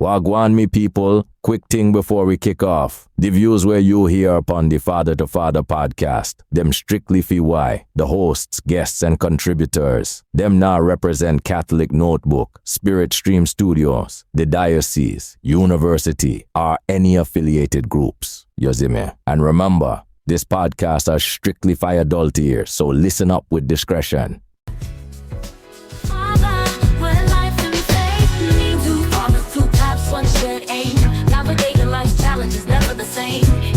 Wagwan me people, quick thing before we kick off. The views where you hear upon the Father to Father podcast, them strictly for why, the hosts, guests and contributors. Them now represent Catholic Notebook, Spirit Stream Studios, the Diocese, University, or any affiliated groups. You see me? And remember, this podcast are strictly for adult ears, so listen up with discretion.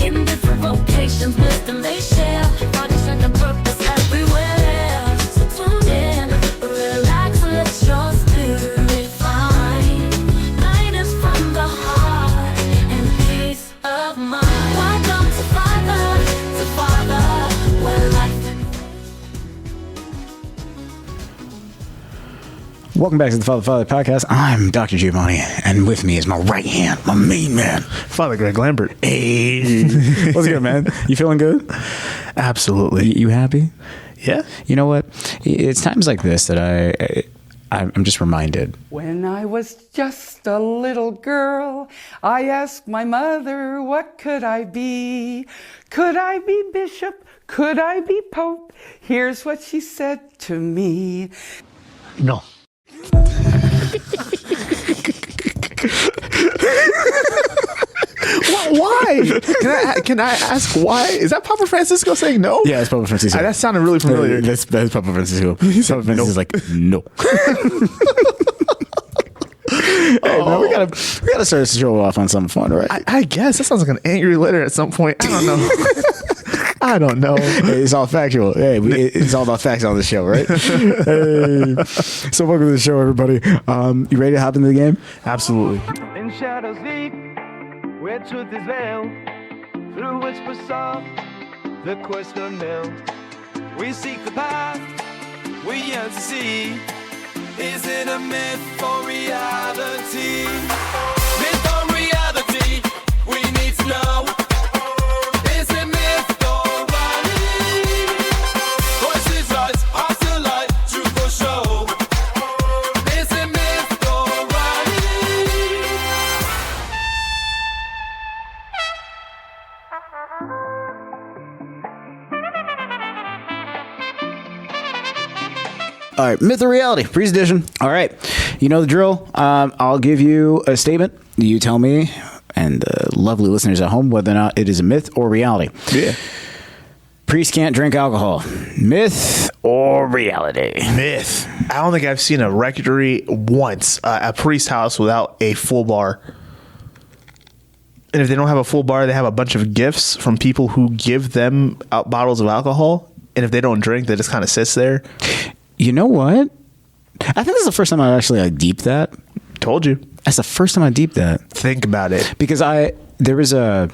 In different vocations, wisdom they share. Projects and the purpose everywhere. So tune in, relax, and let your spirit find guidance from the heart and peace of mind. Welcome to Father, where life. Welcome back to the Father podcast. I'm Dr. Giovanni, and with me is my right hand, my main man, Father Greg Lambert. Hey, what's good, man? You feeling good? Absolutely. You happy? Yeah. You know what? It's times like this that I'm just reminded. When I was just a little girl, I asked my mother, what could I be? Could I be bishop? Could I be pope? Here's what she said to me. No. Why? Can I ask why? Is that Papa Francisco saying no? Yeah, it's Papa Francisco. That sounded really familiar. That's Papa Francisco. Papa Francisco's like, no. Hey, man, we gotta start this show off on something fun, right? I guess that sounds like an angry letter at some point. I don't know. I don't know. Hey, it's all factual. Hey, it's all about facts on the show, right? Hey. So welcome to the show, everybody. You ready to hop into the game? Absolutely. In shadows deep, where truth is veiled, through whispers soft, the question knelt. We seek the path, we yearn to see. Is it a myth or reality? Myth or reality, we need to know. Is it myth or reality? Voices rise, hearts alight, truth will show. Is it myth or reality? All right, myth or reality, Priest edition. All right, you know the drill. I'll give you a statement. You tell me, and the lovely listeners at home, whether or not it is a myth or reality. Yeah. Priests can't drink alcohol. Myth or reality? Myth. I don't think I've seen a rectory once, a priest house without a full bar. And if they don't have a full bar, they have a bunch of gifts from people who give them out bottles of alcohol. And if they don't drink, that just kind of sits there. You know what? I think this is the first time I actually deeped that. Told you. That's the first time I deeped that. Think about it. Because there was a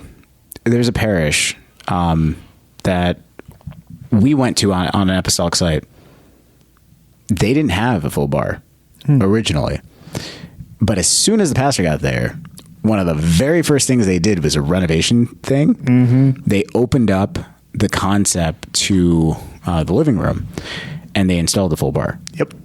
parish that we went to on an apostolic site. They didn't have a full bar originally. But as soon as the pastor got there, one of the very first things they did was a renovation thing. Mm-hmm. They opened up the concept to the living room, and they installed the full bar. Yep.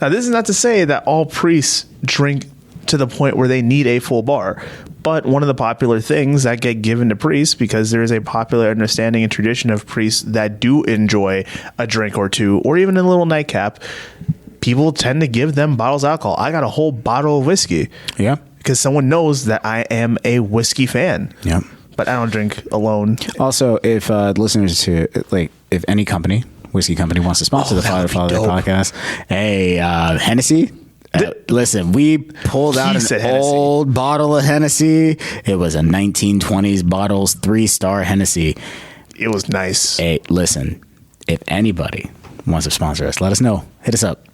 Now, this is not to say that all priests drink to the point where they need a full bar. But one of the popular things that get given to priests, because there is a popular understanding and tradition of priests that do enjoy a drink or two, or even a little nightcap, people tend to give them bottles of alcohol. I got a whole bottle of whiskey. Yeah. Because someone knows that I am a whiskey fan. Yeah. But I don't drink alone. Also, if listeners to, if any whiskey company wants to sponsor the Father podcast, hey, Hennessy. Listen, we pulled out an old bottle of Hennessy. It was a 1920s bottles, 3-star Hennessy. It was nice. Hey, listen, if anybody wants to sponsor us, let us know. Hit us up.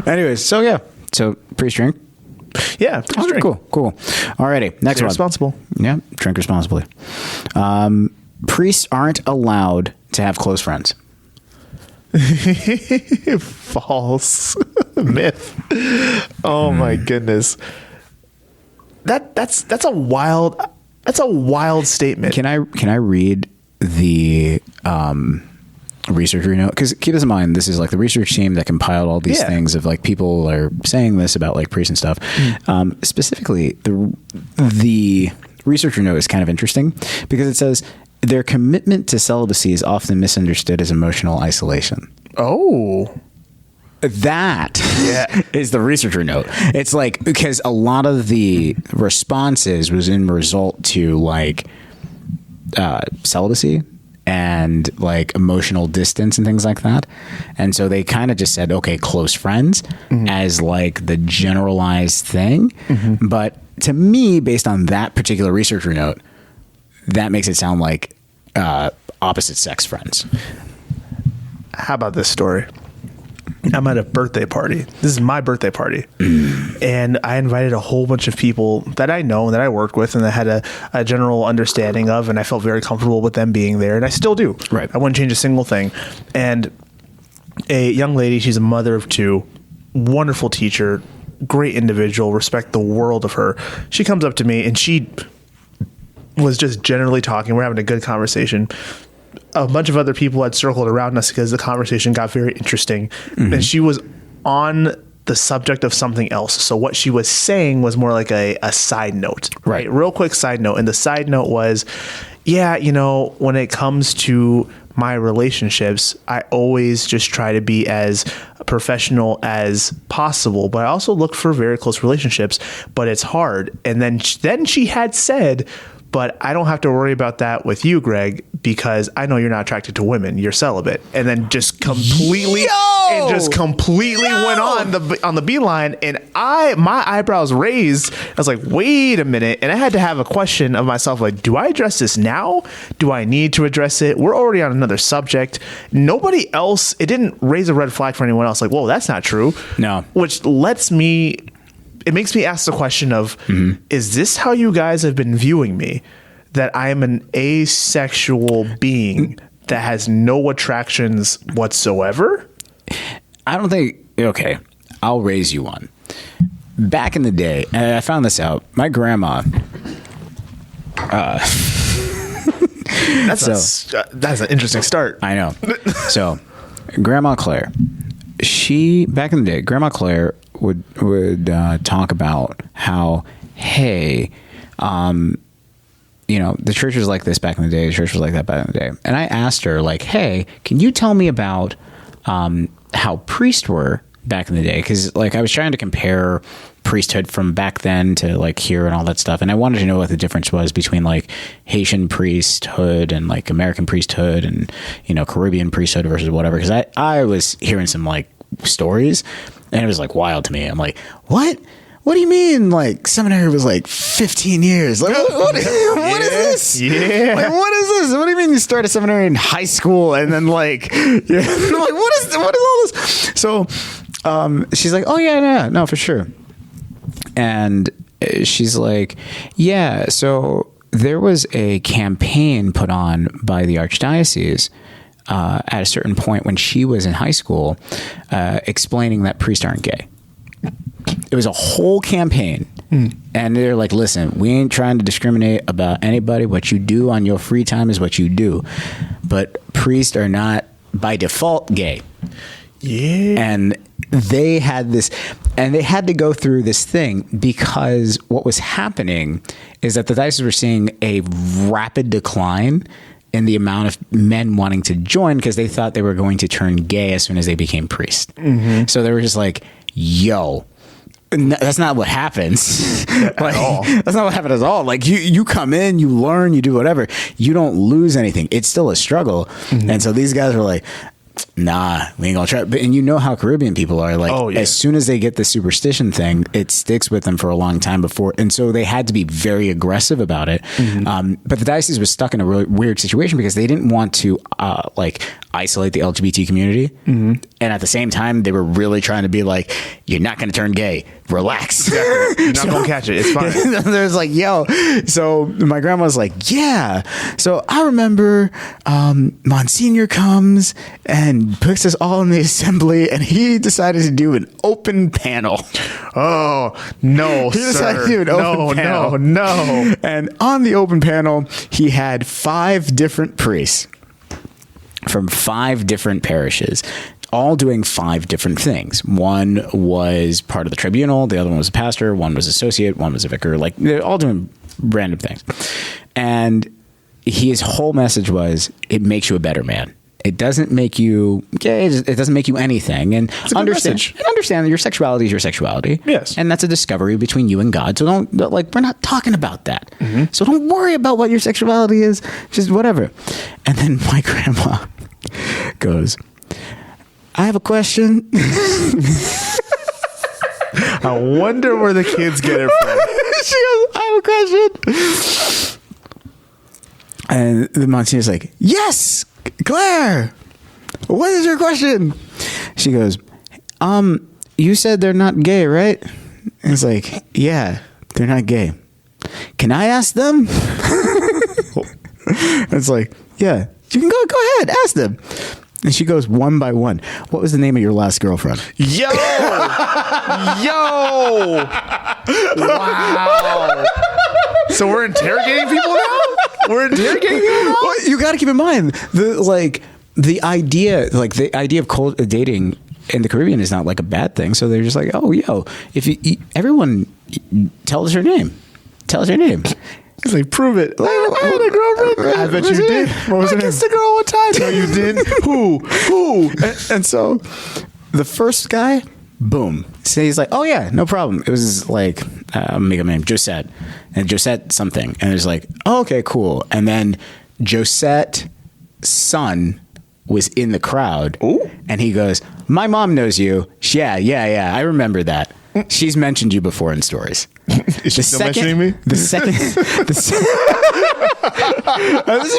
Anyways, so priest drink. Yeah, priest drink. Cool. Alrighty, next one. Responsible. Yeah, drink responsibly. Priests aren't allowed to have close friends. False. Myth. Oh my goodness. That's a wild statement. Can I read the researcher note, because keep this in mind, this is like the research team that compiled all these things of like people are saying this about like priests and stuff. Specifically, the researcher note is kind of interesting because it says their commitment to celibacy is often misunderstood as emotional isolation. Oh. That is the researcher note. It's like, because a lot of the responses was in result to like celibacy and like emotional distance and things like that. And so they kind of just said, okay, close friends as like the generalized thing. But to me, based on that particular researcher note, that makes it sound like opposite sex friends. How about this story? I'm at a birthday party. This is my birthday party. And I invited a whole bunch of people that I know and that I worked with and that had a general understanding of, and I felt very comfortable with them being there, and I still do. Right. I wouldn't change a single thing. And a young lady, she's a mother of two, wonderful teacher, great individual, respect the world of her. She comes up to me and she was just generally talking. We're having a good conversation. A bunch of other people had circled around us because the conversation got very interesting. And she was on the subject of something else. So what she was saying was more like a side note. Right. Real quick side note. And the side note was, yeah, you know, when it comes to my relationships, I always just try to be as professional as possible, but I also look for very close relationships, but it's hard. And then she had said, but I don't have to worry about that with you, Greg, because I know you're not attracted to women. You're celibate. And then just completely went on the beeline. And my eyebrows raised. I was like, wait a minute. And I had to have a question of myself, like, do I address this now? Do I need to address it? We're already on another subject. Nobody else, it didn't raise a red flag for anyone else. Like, whoa, that's not true. No. Which it makes me ask the question of, is this how you guys have been viewing me? That I am an asexual being that has no attractions whatsoever? I don't think, okay, I'll raise you one. Back in the day, and I found this out, my grandma, that's an interesting start. I know. So, Grandma Claire, back in the day, Grandma Claire would talk about how, hey, you know, the church was like this back in the day, the church was like that back in the day. And I asked her, like, hey, can you tell me about how priests were back in the day? Because, like, I was trying to compare priesthood from back then to, like, here and all that stuff. And I wanted to know what the difference was between, like, Haitian priesthood and, like, American priesthood and, you know, Caribbean priesthood versus whatever. Because I was hearing some, like, stories, and it was like wild to me. I'm like, what do you mean, like, seminary was like 15 years? Like, what is this? Yeah. Like, what is this? What do you mean you start a seminary in high school and then, like, I'm like, what is all this? So she's like, oh yeah, no, for sure. And she's like, yeah, so there was a campaign put on by the Archdiocese at a certain point when she was in high school, explaining that priests aren't gay. It was a whole campaign. And they're like, listen, we ain't trying to discriminate about anybody. What you do on your free time is what you do. But priests are not by default gay. Yeah. And they had this, and they had to go through this thing because what was happening is that the diocese were seeing a rapid decline in the amount of men wanting to join because they thought they were going to turn gay as soon as they became priests. So they were just like, yo, that's not what happens. Like, that's not what happened at all. Like, you come in, you learn, you do whatever. You don't lose anything. It's still a struggle. And so these guys were like, nah, we ain't gonna try. And you know how Caribbean people are. Like, as soon as they get the superstition thing, it sticks with them for a long time before. And so they had to be very aggressive about it. But the diocese was stuck in a really weird situation because they didn't want to like isolate the LGBT community. And at the same time, they were really trying to be like, you're not going to turn gay. Relax. Exactly. You're not going to catch it. It's fine. There's like, yo. So my grandma was like, yeah. So I remember Monsignor comes and puts us all in the assembly, and he decided to do an open panel. Oh, no, he decided to do an open panel. No. And on the open panel, he had 5 different priests. from 5 different parishes, all doing 5 different things. One was part of the tribunal, the other one was a pastor, one was associate, one was a vicar. Like, they're all doing random things. And his whole message was, it makes you a better man. It doesn't make you gay. It doesn't make you anything. And understand that your sexuality is your sexuality. Yes. And that's a discovery between you and God. So don't we're not talking about that. Mm-hmm. So don't worry about what your sexuality is. Just whatever. And then my grandma goes, I have a question. I wonder where the kids get it from. She goes, I have a question. And the Monsignor's like, yes, Claire, what is your question? She goes, you said they're not gay, right? And it's like, yeah, they're not gay. Can I ask them? It's like, yeah, you can go ahead, ask them. And she goes one by one. What was the name of your last girlfriend? Yo! Wow. So we're interrogating people now? We're interrogating people now? Well, you got to keep in mind the idea of dating in the Caribbean is not like a bad thing. So they're just like, oh, yo, if everyone tell us her name. Tell us her name. He's like, prove it. I had a girlfriend. I bet you did. What was her name? I kissed a girl one time. No, you did. Who? And so the first guy, boom. So he's like, oh yeah, no problem. It was like, make a name, Josette. And Josette something. And it's like, oh, okay, cool. And then Josette's son was in the crowd. Ooh. And he goes, my mom knows you. Yeah, I remember that. She's mentioned you before in stories. Is she still mentioning me? This is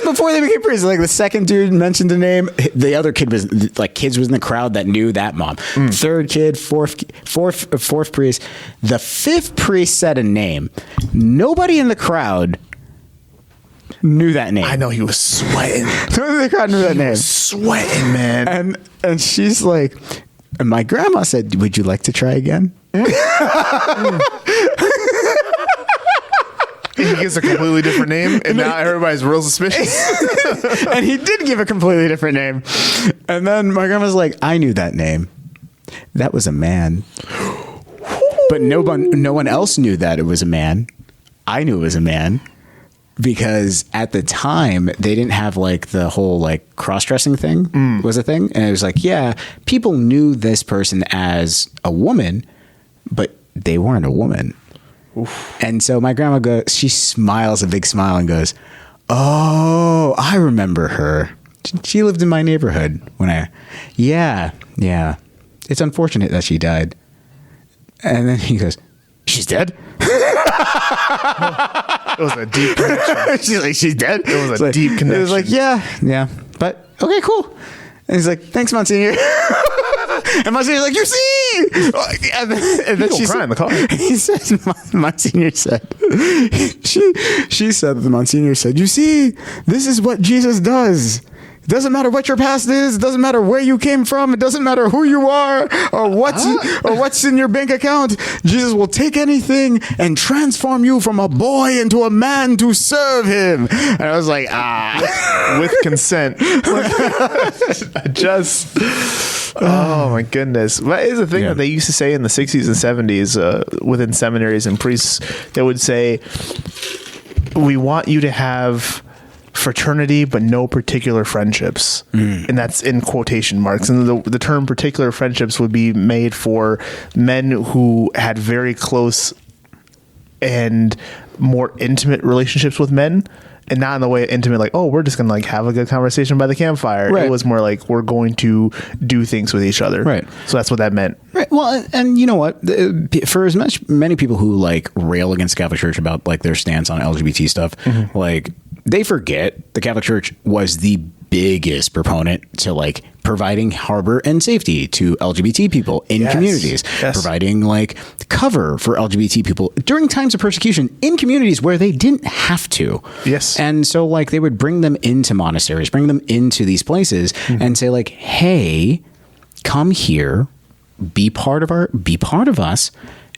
before they became priests. Like, the second dude mentioned a name. The other kid was like, kids was in the crowd that knew that mom. Third kid, fourth priest. The fifth priest said a name. Nobody in the crowd knew that name. I know, he was sweating. Nobody in the crowd knew that name. Sweating, man. And she's like, and my grandma said, would you like to try again? He gives a completely different name, and now everybody's real suspicious. And he did give a completely different name. And then my grandma's like, I knew that name. That was a man. But no one else knew that it was a man. I knew it was a man. Because at the time, they didn't have like the whole like cross-dressing thing was a thing. And it was like, yeah, people knew this person as a woman, but they weren't a woman. Oof. And so my grandma she smiles a big smile and goes, oh, I remember her. She lived in my neighborhood yeah. It's unfortunate that she died. And then he goes, she's dead? It was a deep connection. She's like, she's dead? It was a deep connection. It was like, yeah. But, okay, cool. And he's like, thanks, Monsignor. And Monsignor's like, you see? And then she cry in the car. He says, Monsignor said, she said, the Monsignor said, you see, this is what Jesus does. It doesn't matter what your past is. It doesn't matter where you came from. It doesn't matter who you are or what's in your bank account. Jesus will take anything and transform you from a boy into a man to serve him. And I was like, with consent. Oh my goodness. That is the thing that they used to say in the 60s and 70s within seminaries and priests. They would say, we want you to have fraternity, but no particular friendships. And that's in quotation marks. And the term particular friendships would be made for men who had very close and more intimate relationships with men. And not in the way intimate, like, oh, we're just going to like have a good conversation by the campfire. Right. It was more like, we're going to do things with each other. Right. So that's what that meant. Right. Well, and you know what? For as many people who like rail against the Catholic Church about like their stance on LGBT stuff, like they forget the Catholic Church was the biggest proponent to like providing harbor and safety to LGBT people in communities, providing like cover for LGBT people during times of persecution in communities where they didn't have to. Yes. And so like they would bring them into monasteries, bring them into these places and say like, hey, come here, be part of us,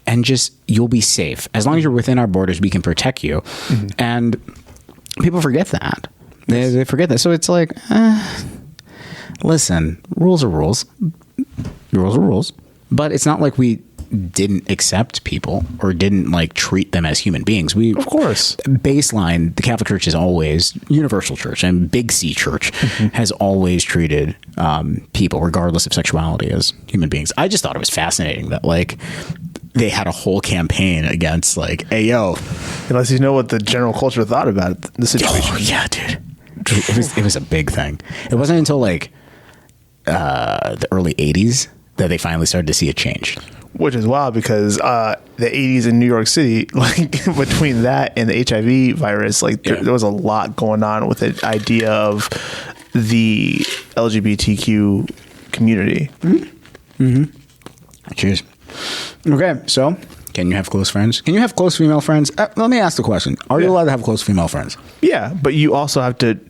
and just, you'll be safe. As long as you're within our borders, we can protect you. And people forget that. They forget that. So it's like, listen, rules are rules. Rules are rules. But it's not like we didn't accept people or didn't like treat them as human beings. We, Of course. baseline, the Catholic Church is always, universal church and big C church has always treated people, regardless of sexuality, as human beings. I just thought it was fascinating that like they had a whole campaign against like, hey, yo. Unless you know what the general culture thought about the situation. Oh, yeah, dude. It was a big thing. It wasn't until like the early 80s that they finally started to see a change. Which is wild because the 80s in New York City, like between that and the HIV virus, like there was a lot going on with the idea of the LGBTQ community. Cheers. Okay, so can you have close friends? Can you have close female friends? Let me ask the question. Are you allowed to have close female friends? Yeah, but you also have to,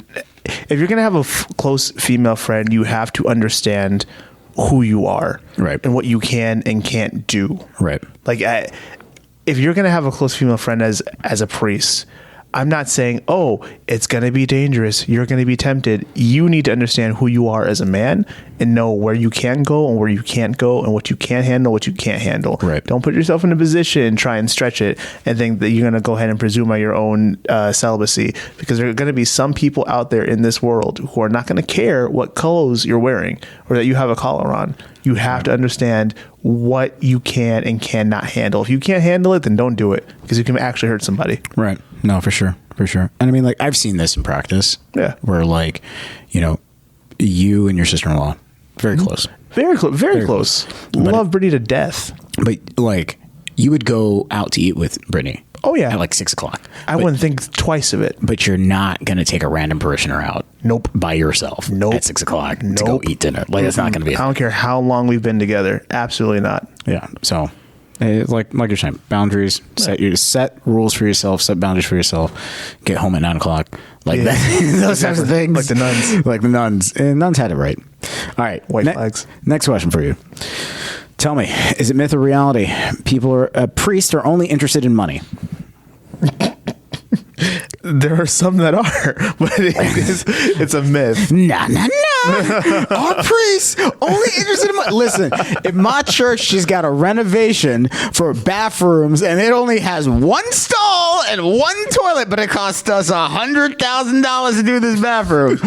if you're going to have a close female friend, you have to understand who you are, right, and what you can and can't do, right. Like, if you're gonna have a close female friend as a priest, I'm not saying, oh, it's gonna be dangerous, you're gonna be tempted. You need to understand who you are as a man and know where you can go and where you can't go, and what you can handle, what you can't handle. Right. Don't put yourself in a position and try and stretch it and think that you're gonna go ahead and presume on your own celibacy, because there are gonna be some people out there in this world who are not gonna care what clothes you're wearing or that you have a collar on. You have to understand what you can and cannot handle. If you can't handle it, then don't do it, because you can actually hurt somebody. Right. No, for sure. For sure. And I mean, like, I've seen this in practice. Yeah. Where, like, you know, you and your sister-in-law, very close. Very close. Very close. Love Brittany to death. But, like, you would go out to eat with Brittany. Oh, yeah. At, like, 6 o'clock. I wouldn't think twice of it. But you're not going to take a random parishioner out. Nope. By yourself. Nope. At 6 o'clock to Nope. go eat dinner. Like, it's not going to be. I don't care how long we've been together. Absolutely not. Yeah. So, like you're saying, boundaries. Set rules for yourself. Set boundaries for yourself. Get home at 9 o'clock. Like that. Those types of things. Like the nuns. Like the nuns. And nuns had it right. All right. White flags. Next question for you. Tell me, is it myth or reality? Priests are only interested in money. There are some that are, but it's a myth. No. Our priests only interested in money. Listen, if my church just got a renovation for bathrooms and it only has one stall and one toilet, but it cost us $100,000 to do this bathroom.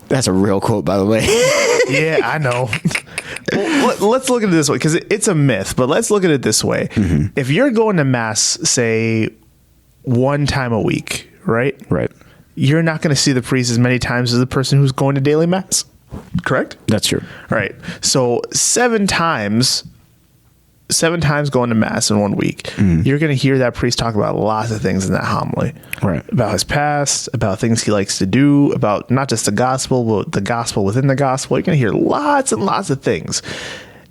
That's a real quote, by the way. Yeah, I know. Well, let's look at it this way, because it's a myth, but let's look at it this way. Mm-hmm. If you're going to mass, say, one time a week, right? Right. You're not going to see the priest as many times as the person who's going to daily mass. Correct? That's true. All right. So 7 times going to mass in 1 week, you're going to hear that priest talk about lots of things in that homily. Right. About his past, about things he likes to do, about not just the gospel, but the gospel within the gospel. You're going to hear lots and lots of things.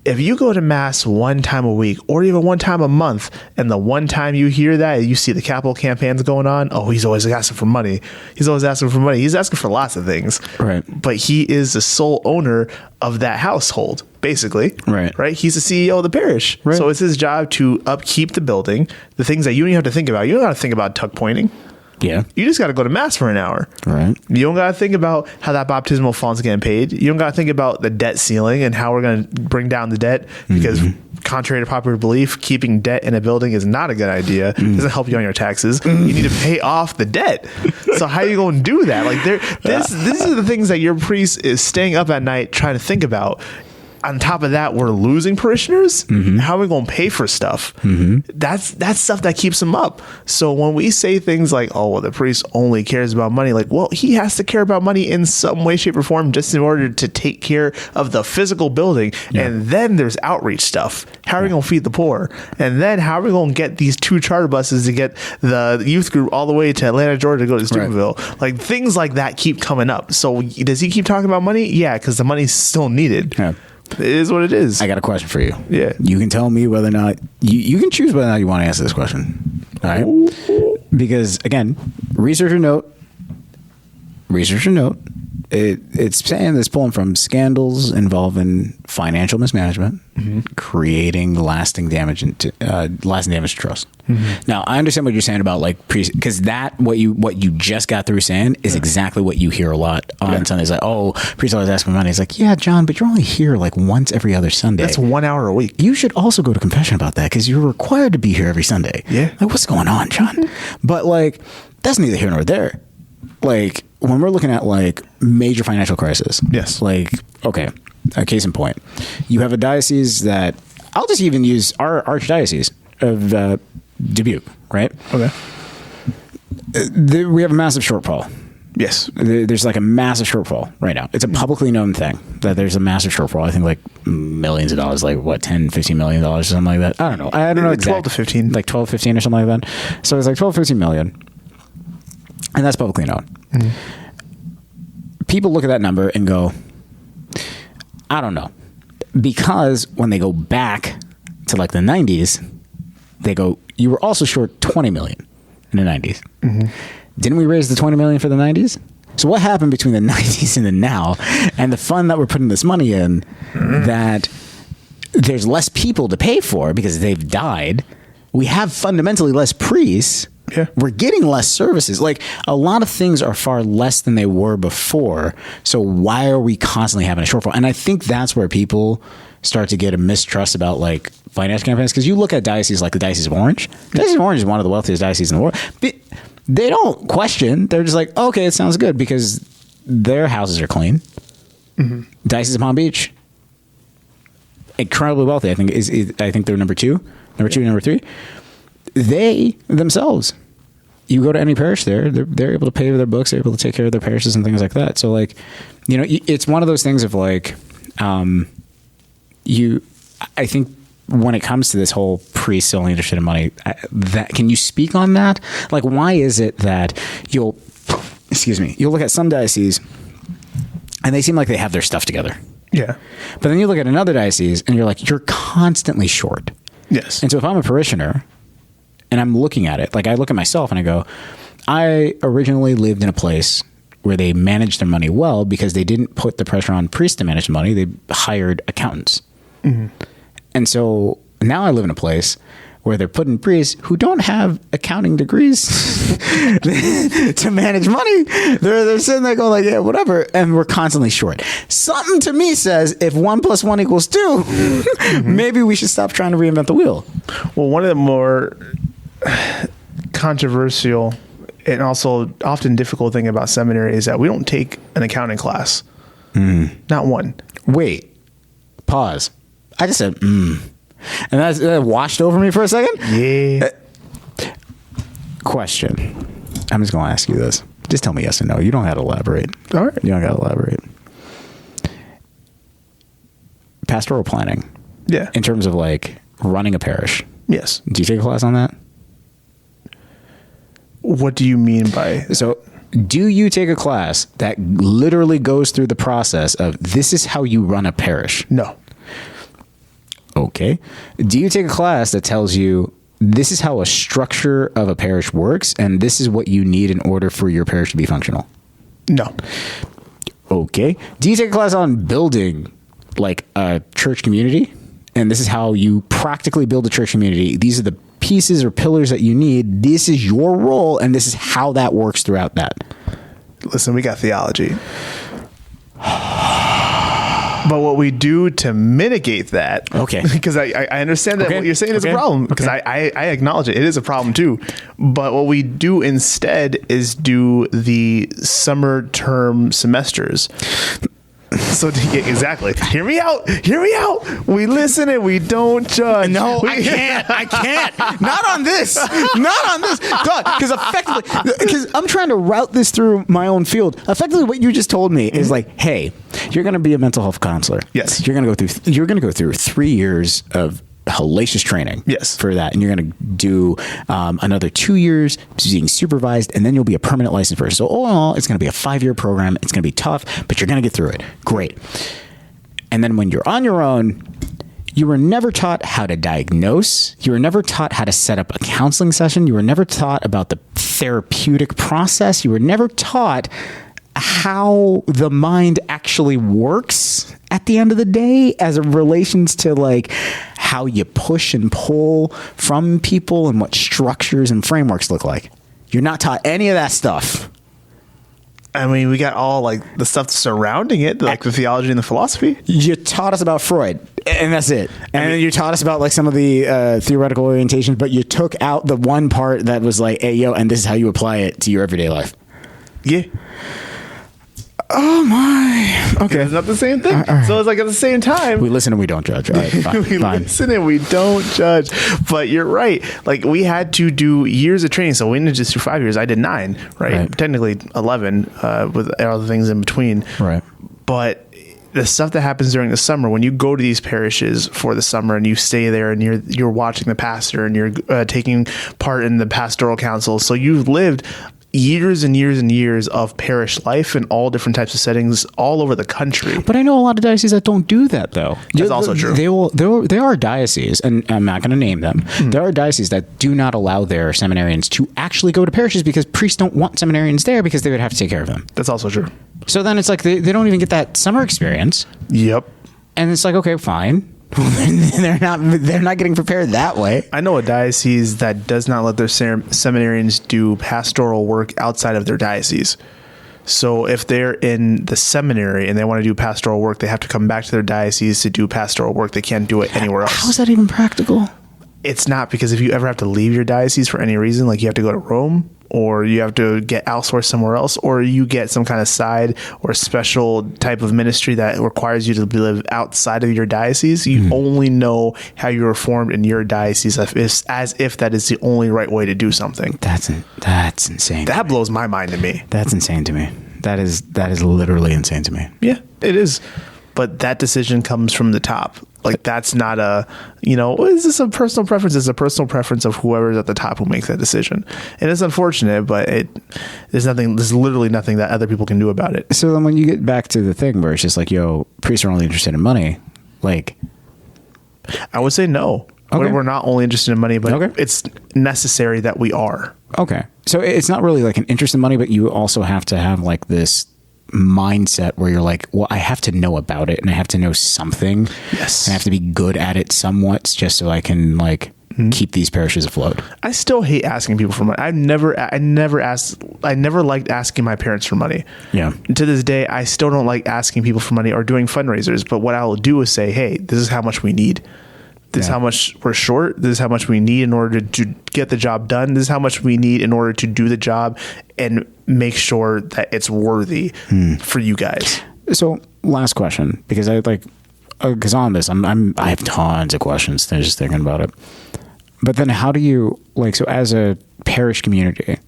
If you go to mass 1 time a week or even 1 time a month, and the one time you hear that, you see the capital campaigns going on, oh, he's always asking for money. He's always asking for money. He's asking for lots of things. Right. But he is the sole owner of that household, basically. Right. Right. He's the CEO of the parish. Right. So it's his job to upkeep the building, the things that you don't even have to think about. You don't have to think about tuck pointing. Yeah. You just got to go to mass for an hour. Right. You don't got to think about how that baptismal fund's getting paid. You don't got to think about the debt ceiling and how we're going to bring down the debt, because contrary to popular belief, keeping debt in a building is not a good idea. It doesn't help you on your taxes. You need to pay off the debt. So how are you going to do that? Like, these are the things that your priest is staying up at night trying to think about. On top of that, we're losing parishioners. How are we going to pay for stuff? That's stuff that keeps him up. So when we say things like, oh, well, the priest only cares about money, like, well, he has to care about money in some way, shape, or form just in order to take care of the physical building. Yeah. And then there's outreach stuff. How are we going to feed the poor? And then how are we going to get these 2 charter buses to get the youth group all the way to Atlanta, Georgia to go to Steubenville? Right. Like, things like that keep coming up. So does he keep talking about money? Yeah, because the money's still needed. Yeah. It is what it is. I got a question for you. Yeah. You can tell me whether or not you can choose whether or not you want to answer this question. All right. Because again, researcher note, it's saying it's pulling from scandals involving financial mismanagement, creating lasting damage to trust. Now, I understand what you're saying about like because what you just got through saying is exactly what you hear a lot on Sundays. Like, oh, priest always asking for money. It's like, yeah, John, but you're only here like once every other Sunday. That's 1 hour a week. You should also go to confession about that because you're required to be here every Sunday. Yeah. Like, what's going on, John? But like, that's neither here nor there. Like, when we're looking at like major financial crisis. Yes. Like, okay, a case in point. You have a diocese that I'll just even use our archdiocese of Dubuque, right? Okay. We have a massive shortfall. Yes. There's like a massive shortfall right now. It's a publicly known thing that there's a massive shortfall. I think like millions of dollars, like what, $10-15 million or something like that. I don't know. I don't know. Like 12 to 15. Like 12, 15 or something like that. So it's like 12, 15 million. And that's publicly known. People look at that number and go, I don't know. Because when they go back to like the 90s, they go, you were also short 20 million in the 90s. Didn't we raise the 20 million for the 90s? So what happened between the 90s and the now and the fund that we're putting this money in that there's less people to pay for because they've died? We have fundamentally less priests. Yeah. We're getting less services. Like, a lot of things are far less than they were before. So why are we constantly having a shortfall? And I think that's where people start to get a mistrust about like finance campaigns. Because you look at dioceses like the Diocese of Orange. Diocese of Orange is one of the wealthiest dioceses in the world. But they don't question. They're just like, okay, it sounds good because their houses are clean. Diocese of Palm Beach, incredibly wealthy. I think they're number two, number three. They themselves, you go to any parish there, they're able to pay for their books, they're able to take care of their parishes and things like that. So like, you know, it's one of those things of like, I think when it comes to this whole priest only interested in money, can you speak on that? Like, why is it that you'll look at some dioceses and they seem like they have their stuff together. Yeah. But then you look at another diocese and you're like, you're constantly short. Yes. And so if I'm a parishioner and I'm looking at it, like I look at myself and I go, I originally lived in a place where they managed their money well because they didn't put the pressure on priests to manage the money. They hired accountants. Mm-hmm. And so now I live in a place where they're putting priests who don't have accounting degrees to manage money. They're sitting there going like, yeah, whatever. And we're constantly short. Something to me says if 1 + 1 = 2, mm-hmm. maybe we should stop trying to reinvent the wheel. Well, one of the more controversial and also often difficult thing about seminary is that we don't take an accounting class. Not one. Wait, pause. I just said, And that washed over me for a second? Yeah. Question. I'm just going to ask you this. Just tell me yes or no. You don't have to elaborate. All right. You don't got to elaborate. Pastoral planning. Yeah. In terms of like running a parish. Yes. Do you take a class on that? What do you mean by... So do you take a class that literally goes through the process of this is how you run a parish? No. Okay. Do you take a class that tells you this is how a structure of a parish works and this is what you need in order for your parish to be functional? No. Okay. Do you take a class on building like a church community? And this is how you practically build a church community. These are the pieces or pillars that you need. This is your role and this is how that works throughout that. Listen, we got theology. But what we do to mitigate that, okay, because I understand that what you're saying is a problem, because I acknowledge it. It is a problem too. But what we do instead is do the summer term semesters. So exactly. Hear me out. We listen and we don't judge. No, I can't. Not on this. God, because effectively, because I'm trying to route this through my own field. Effectively, what you just told me is like, hey, you're going to be a mental health counselor. Yes. You're going to go through 3 years of hellacious training. Yes. For that, and you're going to do another 2 years being supervised, and then you'll be a permanent licensed person. So all in all, it's going to be a 5-year program. It's going to be tough, but you're going to get through it. Great. And then when you're on your own, you were never taught how to diagnose. You were never taught how to set up a counseling session. You were never taught about the therapeutic process. You were never taught how the mind actually works at the end of the day as it relations to like how you push and pull from people and what structures and frameworks look like. You're not taught any of that stuff. I mean, we got all like the stuff surrounding it, like the theology and the philosophy. You taught us about Freud, and that's it. And then you taught us about like some of the theoretical orientations, but you took out the one part that was like, hey, yo, and this is how you apply it to your everyday life. Yeah. Oh my. Okay. It's not the same thing. All right. So it's like at the same time. We listen and we don't judge. All right, fine, We fine. listen and we don't judge. But you're right. Like we had to do years of training. So we didn't just do 5 years. I did 9, right? Technically 11 with all the things in between. Right. But the stuff that happens during the summer, when you go to these parishes for the summer and you stay there and you're watching the pastor and you're taking part in the pastoral council. So you've lived years and years and years of parish life in all different types of settings all over the country. But I know a lot of dioceses that don't do that, though. That's also true. There are dioceses, and I'm not going to name them. There are dioceses that do not allow their seminarians to actually go to parishes because priests don't want seminarians there because they would have to take care of them. That's also true. So then it's like they don't even get that summer experience. Yep. And it's like, okay, fine. they're not getting prepared that way. I know a diocese that does not let their seminarians do pastoral work outside of their diocese. So if they're in the seminary and they want to do pastoral work, they have to come back to their diocese to do pastoral work. They can't do it anywhere else. How is that even practical? It's not, because if you ever have to leave your diocese for any reason, like you have to go to Rome or you have to get outsourced somewhere else, or you get some kind of side or special type of ministry that requires you to live outside of your diocese, you only know how you were formed in your diocese as if that is the only right way to do something. That's insane. That blows my mind to me. That's insane to me. That is literally insane to me. Yeah, it is. But that decision comes from the top. Like that's not is this a personal preference? It's a personal preference of whoever's at the top who makes that decision. And it's unfortunate, but there's literally nothing that other people can do about it. So then when you get back to the thing where it's just like, yo, priests are only interested in money, like, I would say no. Okay. We're not only interested in money, but Okay. it's necessary that we are. okay. So it's not really like an interest in money, but you also have to have like this mindset where you're like, well, I have to know about it and I have to know something. Yes. And I have to be good at it somewhat just so I can like keep these parishes afloat. I still hate asking people for money. I never liked asking my parents for money. Yeah. And to this day, I still don't like asking people for money or doing fundraisers. But what I will do is say, hey, this is how much we need. This is how much we're short. This is how much we need in order to get the job done. This is how much we need in order to do the job and make sure that it's worthy for you guys. So last question, because because on this, I have tons of questions. They're just thinking about it. But then how do you so as a parish community,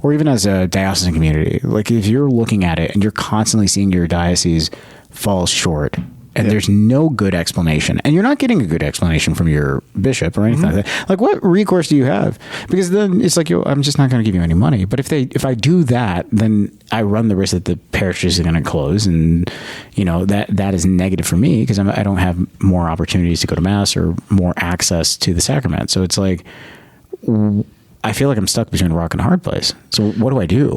or even as a diocesan community, like if you're looking at it and you're constantly seeing your diocese fall short and there's no good explanation and you're not getting a good explanation from your bishop or anything like that, like what recourse do you have? Because then it's like, I'm just not going to give you any money. But if I do that, then I run the risk that the parish is going to close, and that is negative for me because I don't have more opportunities to go to mass or more access to the sacrament. So it's like I feel like I'm stuck between a rock and a hard place. So what do I do?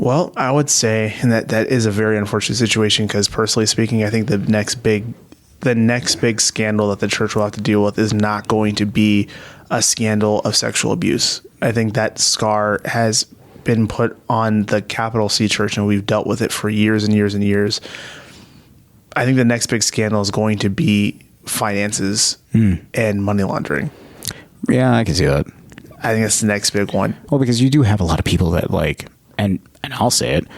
Well, I would say, and that is a very unfortunate situation, because personally speaking, I think the next big scandal that the church will have to deal with is not going to be a scandal of sexual abuse. I think that scar has been put on the capital C church, and we've dealt with it for years and years and years. I think the next big scandal is going to be finances and money laundering. Yeah, I can see that. I think that's the next big one. Well, because you do have a lot of people that and I'll say it,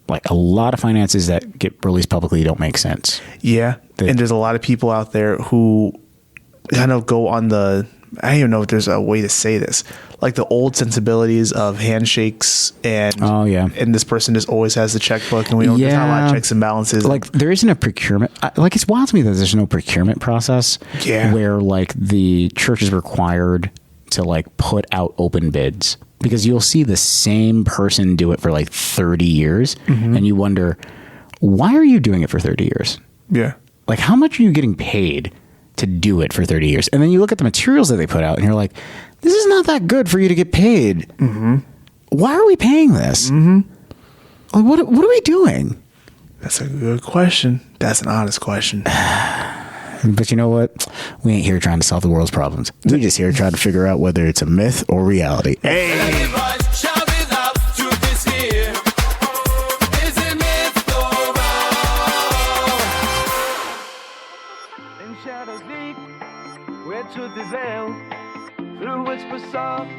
like a lot of finances that get released publicly don't make sense. Yeah. And there's a lot of people out there who kind of go on I don't even know if there's a way to say this, like the old sensibilities of handshakes and, and this person just always has the checkbook, and there's not a lot of checks and balances. Like there isn't a procurement. It's wild to me that there's no procurement process where like the church is required to like put out open bids, because you'll see the same person do it for like 30 years and you wonder, why are you doing it for 30 years? Yeah. Like how much are you getting paid to do it for 30 years? And then you look at the materials that they put out and you're like, this is not that good for you to get paid. Why are we paying this? Like, what are we doing? That's a good question. That's an honest question. But you know what? We ain't here trying to solve the world's problems. We're just here trying to figure out whether it's a myth or reality. Hey. In shadows deep, where truth is veiled, through whispers soft,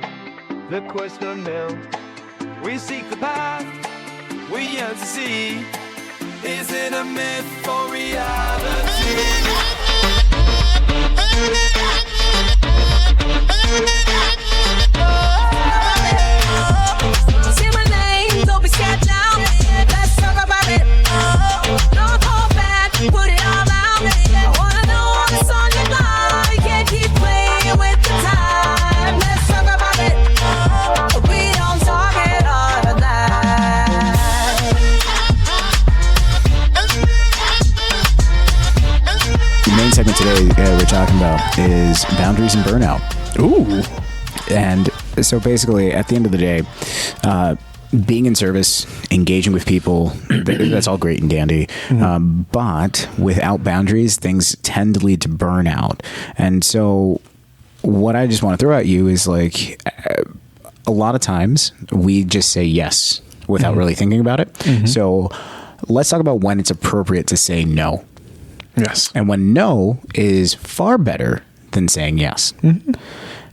the question knelt. We seek the path, we yearn to see. Is it a myth or reality? Say my name, don't be scared now. Let's talk about it. Don't hold back, put it all out. I wanna know what's on your mind. You can't keep playing with the time. Let's talk about it. We don't talk it all the night. The main segment today we're talking about is boundaries and burnout. Ooh. And so basically, at the end of the day, being in service, engaging with people, that's all great and dandy. But without boundaries, things tend to lead to burnout. And so what I just want to throw at you is like, a lot of times we just say yes without really thinking about it. So let's talk about when it's appropriate to say no. Yes. And when no is far better than saying yes.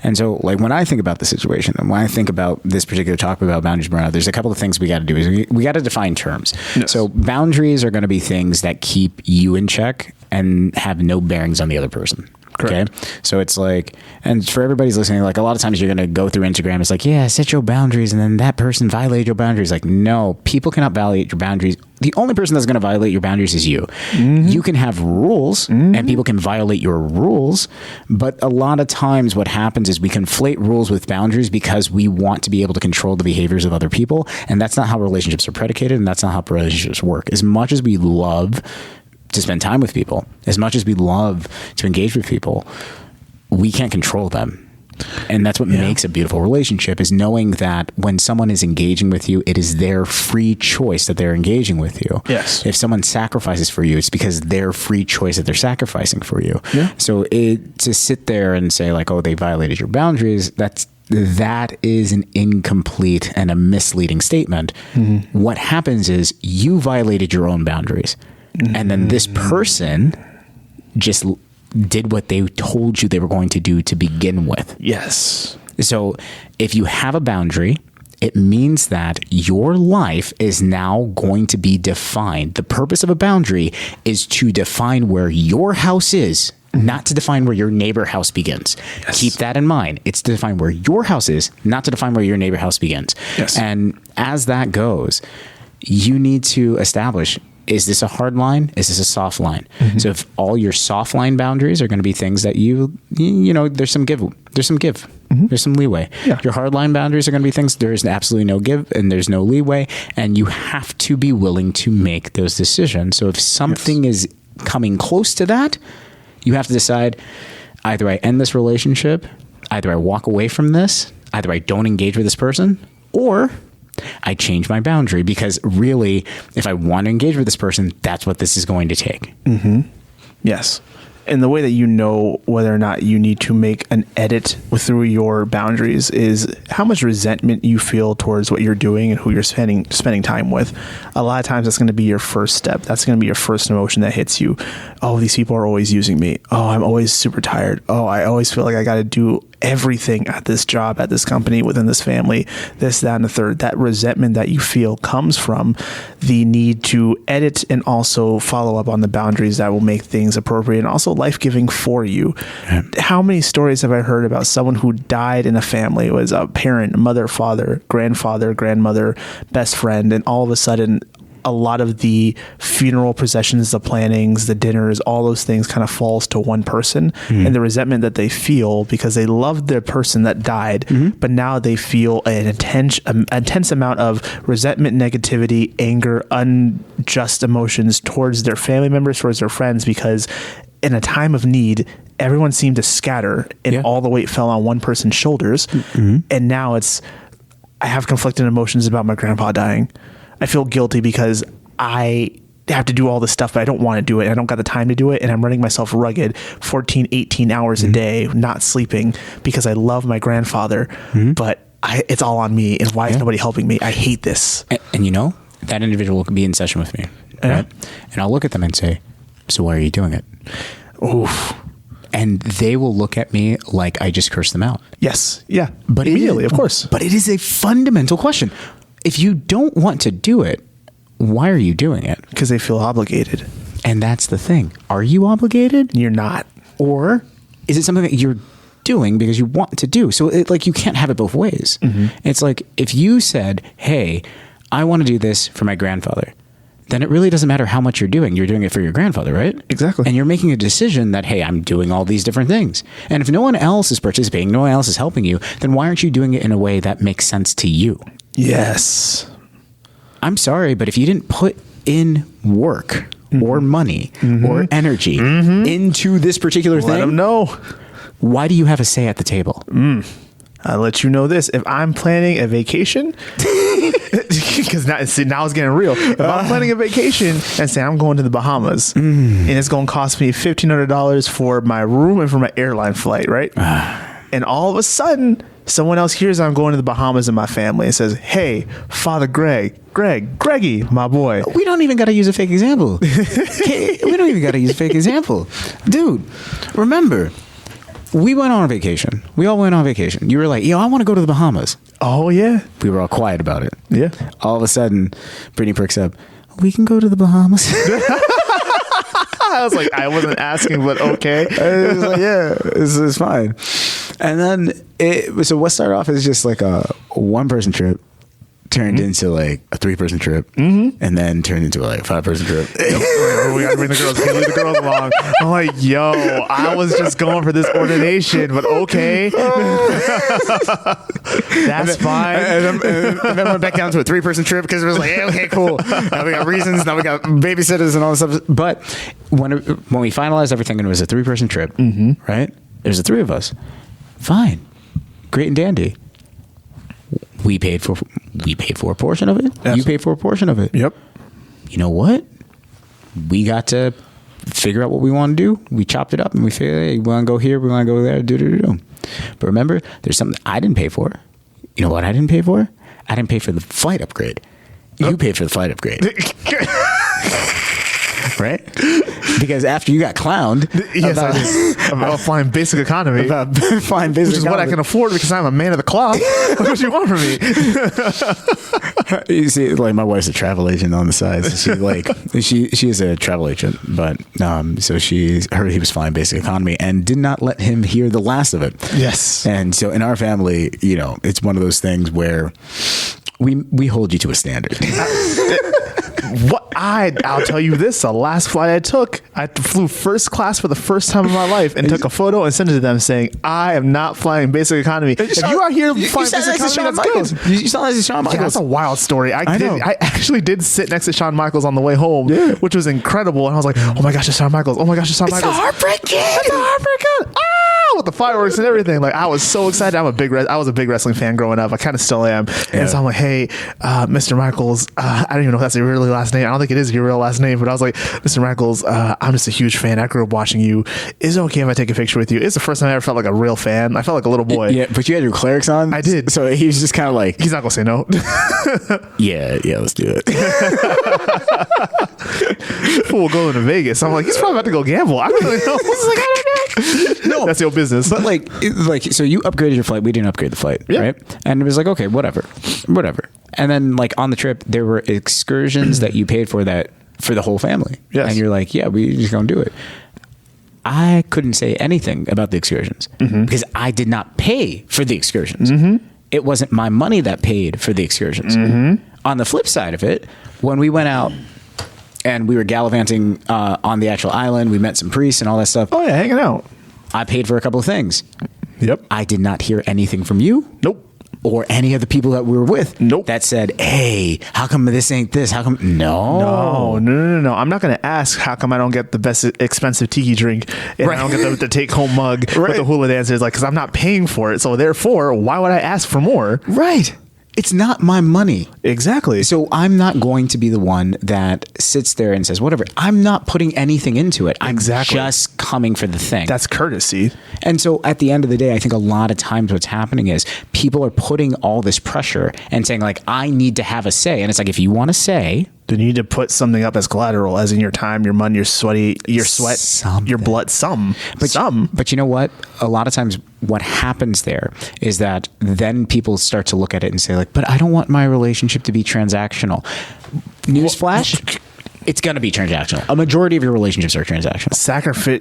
And so, like, when I think about the situation and when I think about this particular topic about boundaries burnout, there's a couple of things we got to do. Is we got to define terms. Yes. So boundaries are going to be things that keep you in check and have no bearings on the other person. Correct. Okay. So it's like, and for everybody's listening, like a lot of times you're going to go through Instagram. It's like, yeah, set your boundaries. And then that person violated your boundaries. Like, no, people cannot violate your boundaries. The only person that's going to violate your boundaries is you. You can have rules and people can violate your rules. But a lot of times what happens is we conflate rules with boundaries because we want to be able to control the behaviors of other people. And that's not how relationships are predicated. And that's not how relationships work. As much as we love to spend time with people, as much as we love to engage with people, we can't control them. And that's what makes a beautiful relationship, is knowing that when someone is engaging with you, it is their free choice that they're engaging with you. Yes. If someone sacrifices for you, it's because their free choice that they're sacrificing for you. Yeah. So to sit there and say like, oh, they violated your boundaries, that is an incomplete and a misleading statement. What happens is you violated your own boundaries. And then this person just did what they told you they were going to do to begin with. Yes. So if you have a boundary, it means that your life is now going to be defined. The purpose of a boundary is to define where your house is, not to define where your neighbor house begins. Yes. Keep that in mind. It's to define where your house is, not to define where your neighbor house begins. Yes. And as that goes, you need to establish, is this a hard line? Is this a soft line? So if all your soft line boundaries are going to be things that you know, there's some give, there's some leeway. Yeah. Your hard line boundaries are going to be things there's absolutely no give and there's no leeway, and you have to be willing to make those decisions. So if something is coming close to that, you have to decide, either I end this relationship, either I walk away from this, either I don't engage with this person, or I change my boundary, because really, if I want to engage with this person, that's what this is going to take. Yes. And the way that you know whether or not you need to make an edit through your boundaries is how much resentment you feel towards what you're doing and who you're spending time with. A lot of times that's going to be your first step. That's going to be your first emotion that hits you. Oh, these people are always using me. Oh, I'm always super tired. Oh, I always feel like I got to do everything at this job, at this company, within this family, this, that, and the third. That resentment that you feel comes from the need to edit and also follow up on the boundaries that will make things appropriate and also life-giving for you. How many stories have I heard about someone who died in a family? It was a parent, mother, father, grandfather, grandmother, best friend, and all of a sudden a lot of the funeral processions, the plannings, the dinners, all those things kind of falls to one person, and the resentment that they feel because they loved their person that died, but now they feel an intense amount of resentment, negativity, anger, unjust emotions towards their family members, towards their friends, because in a time of need, everyone seemed to scatter and all the weight fell on one person's shoulders. And now I have conflicting emotions about my grandpa dying. I feel guilty because I have to do all this stuff, but I don't want to do it. I don't got the time to do it. And I'm running myself rugged 14, 18 hours a day, not sleeping because I love my grandfather, but it's all on me. And why is nobody helping me? I hate this. And you know, that individual can be in session with me. Right? And I'll look at them and say, so why are you doing it? Oof. And they will look at me like I just cursed them out. Yes. Yeah. But immediately, of course. But it is a fundamental question. If you don't want to do it, why are you doing it? Because they feel obligated. And that's the thing. Are you obligated? You're not. Or is it something that you're doing because you want to do? So you can't have it both ways. It's like if you said, hey, I want to do this for my grandfather, then it really doesn't matter how much you're doing. You're doing it for your grandfather, right? Exactly. And you're making a decision that, hey, I'm doing all these different things. And if no one else is participating, no one else is helping you, then why aren't you doing it in a way that makes sense to you? Yes. I'm sorry, but if you didn't put in work or money or energy into this particular thing, Let them know. why do you have a say at the table? I'll let you know this. If I'm planning a vacation, because now it's getting real. If I'm planning a vacation and say I'm going to the Bahamas and it's going to cost me $1,500 for my room and for my airline flight, right? And all of a sudden, someone else hears I'm going to the Bahamas and my family and says, hey, Father Greggy, my boy. We don't even got to use a fake example. We don't even got to use a fake example. Dude, remember, we went on a vacation. We all went on vacation. You were like, yo, I want to go to the Bahamas. Oh, yeah. We were all quiet about it. Yeah. All of a sudden, Brittany perks up, we can go to the Bahamas. I was like, I wasn't asking, but okay. It was like, yeah, it's fine. And then so what started off as just like a one-person trip turned into like a 3-person trip, and then turned into like a 5-person trip. We gotta bring the girls. Can't leave the girls along. I'm like, yo, I was just going for this ordination, but okay, that's fine. And then went back down to a 3-person trip because it was like, hey, okay, cool. Now we got reasons. Now we got babysitters and all this stuff. But when we finalized everything and it was a 3-person trip, right? There's the 3 of us. Fine, great and dandy. We paid for a portion of it. Absolutely. You paid for a portion of it. Yep. You know what? We got to figure out what we want to do. We chopped it up and we figured, hey, we want to go here, we want to go there, do. But remember, there's something I didn't pay for. You know what I didn't pay for? I didn't pay for the flight upgrade. You paid for the flight upgrade. Right? Because after you got clowned about flying basic economy, about flying business, which is what I can afford because I'm a man of the cloth. What do you want from me? You see, like my wife's a travel agent on the side. So she is a travel agent, but so he was flying basic economy and did not let him hear the last of it. Yes. And so in our family, you know, it's one of those things where we hold you to a standard. I'll tell you this: the last flight I took, I flew first class for the first time in my life, and took a photo and sent it to them saying, "I am not flying basic economy." If you are here flying basic economy, that's good. You sound like Shawn Michaels. Yeah, that's a wild story. I actually did sit next to Shawn Michaels on the way home, which was incredible. And I was like, "Oh my gosh, it's Shawn Michaels! Oh my gosh, it's Shawn Michaels!" It's heartbreaking. It's heartbreaking. With the fireworks and everything, like I was so excited. I was a big wrestling fan growing up. I kind of still am. And so I'm like, hey, Mr. Michaels, I don't even know if that's your really last name. I don't think it is your real last name, but I was like, Mr. Michaels, I'm just a huge fan. I grew up watching you. Is it okay if I take a picture with you? It's the first time I ever felt like a real fan. I felt like a little boy. Yeah, but you had your clerics on. I did. So he was just kind of like, he's not gonna say no. yeah, let's do it. Fool going to Vegas. I'm like, he's probably about to go gamble. I don't really know. I was like, I don't know. No, that's your business. But like, so you upgraded your flight. We didn't upgrade the flight, right? And it was like, okay, whatever. And then like on the trip, there were excursions that you paid for the whole family. Yes. And you're like, yeah, we just gonna do it. I couldn't say anything about the excursions because I did not pay for the excursions. It wasn't my money that paid for the excursions. On the flip side of it, when we went out and we were gallivanting on the actual island, we met some priests and all that stuff. Oh yeah, hanging out. I paid for a couple of things. Yep. I did not hear anything from you. Nope. Or any of the people that we were with. Nope. That said, hey, how come this ain't this? How come? No. I'm not going to ask how come I don't get the best expensive tiki drink and I don't get the take home mug with the hula dancers, like, because I'm not paying for it. So therefore, why would I ask for more? Right. It's not my money. Exactly. So I'm not going to be the one that sits there and says, whatever. I'm not putting anything into it. I'm just coming for the thing. That's courtesy. And so at the end of the day, I think a lot of times what's happening is people are putting all this pressure and saying like, I need to have a say. And it's like, if you want to say, then you need to put something up as collateral, as in your time, your money, your sweat, Something. your blood, But you know what? A lot of times what happens there is that then people start to look at it and say like, but I don't want my relationship to be transactional. Newsflash. It's going to be transactional. A majority of your relationships are transactional.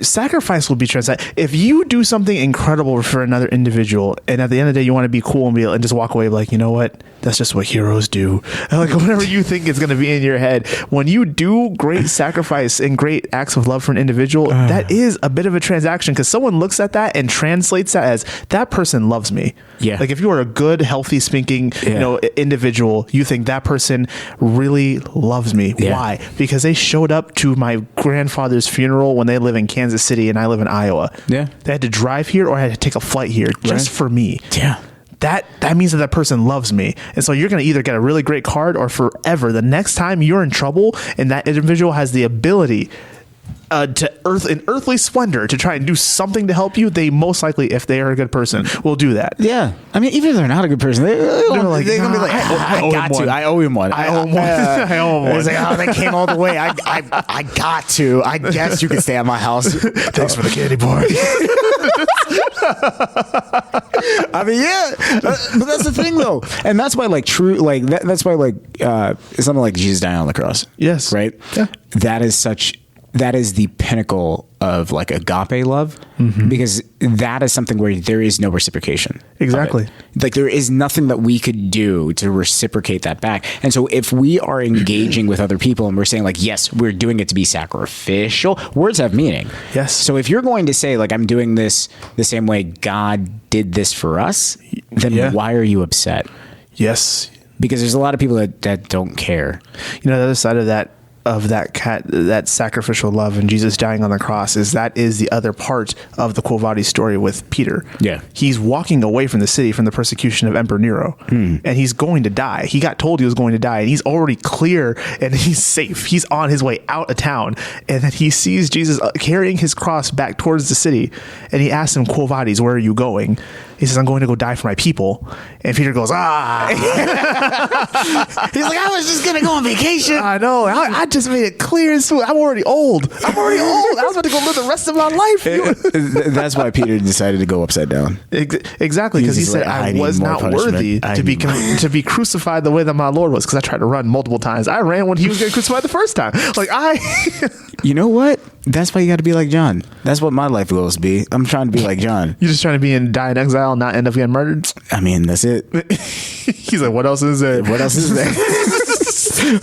Sacrifice will be transactional. If you do something incredible for another individual, and at the end of the day, you want to be cool and just walk away like, you know what? That's just what heroes do. And like whatever you think is going to be in your head. When you do great sacrifice and great acts of love for an individual, that is a bit of a transaction because someone looks at that and translates that as that person loves me. Yeah. Like if you are a good, healthy, speaking, individual, you think that person really loves me. Yeah. Why? Because they showed up to my grandfather's funeral when they live in Kansas City and I live in Iowa. Yeah. They had to drive here or I had to take a flight here just for me. Yeah. That means that person loves me. And so you're going to either get a really great card or forever. The next time you're in trouble and that individual has the ability in earthly splendor to try and do something to help you, they most likely, if they are a good person, will do that. Yeah. I mean, even if they're not a good person, they're going to be like, I owe him one. I owe him one. It's like, oh, they came all the way. I got to. I guess you can stay at my house. Thanks for the candy bar. I mean, yeah, but that's the thing though. And that's why that's why something like Jesus dying on the cross. Yes. Right. Yeah. That is the pinnacle of like agape love, because that is something where there is no reciprocation. Exactly. Like there is nothing that we could do to reciprocate that back. And so if we are engaging with other people and we're saying like, yes, we're doing it to be sacrificial, words have meaning. Yes. So if you're going to say like, I'm doing this the same way God did this for us, then why are you upset? Yes. Because there's a lot of people that don't care. You know, the other side of that sacrificial love and Jesus dying on the cross is the other part of the Quo Vadis story with Peter. Yeah. He's walking away from the city from the persecution of Emperor Nero and he's going to die. He got told he was going to die and he's already clear and he's safe. He's on his way out of town and then he sees Jesus carrying his cross back towards the city and he asks him, Quo Vadis, where are you going? He says, I'm going to go die for my people. And Peter goes, He's like, I was just going to go on vacation. I know. I just made it clear and smooth. I'm already old. I was about to go live the rest of my life. That's why Peter decided to go upside down. Exactly. Because he said, I was not worthy to be crucified the way that my Lord was. Because I tried to run multiple times. I ran when he was getting crucified the first time. You know what? That's why you got to be like John. That's what my life goals be. I'm trying to be like John. You're just trying to die in exile and not end up getting murdered? I mean, that's it. He's like, what else is there? What else is there?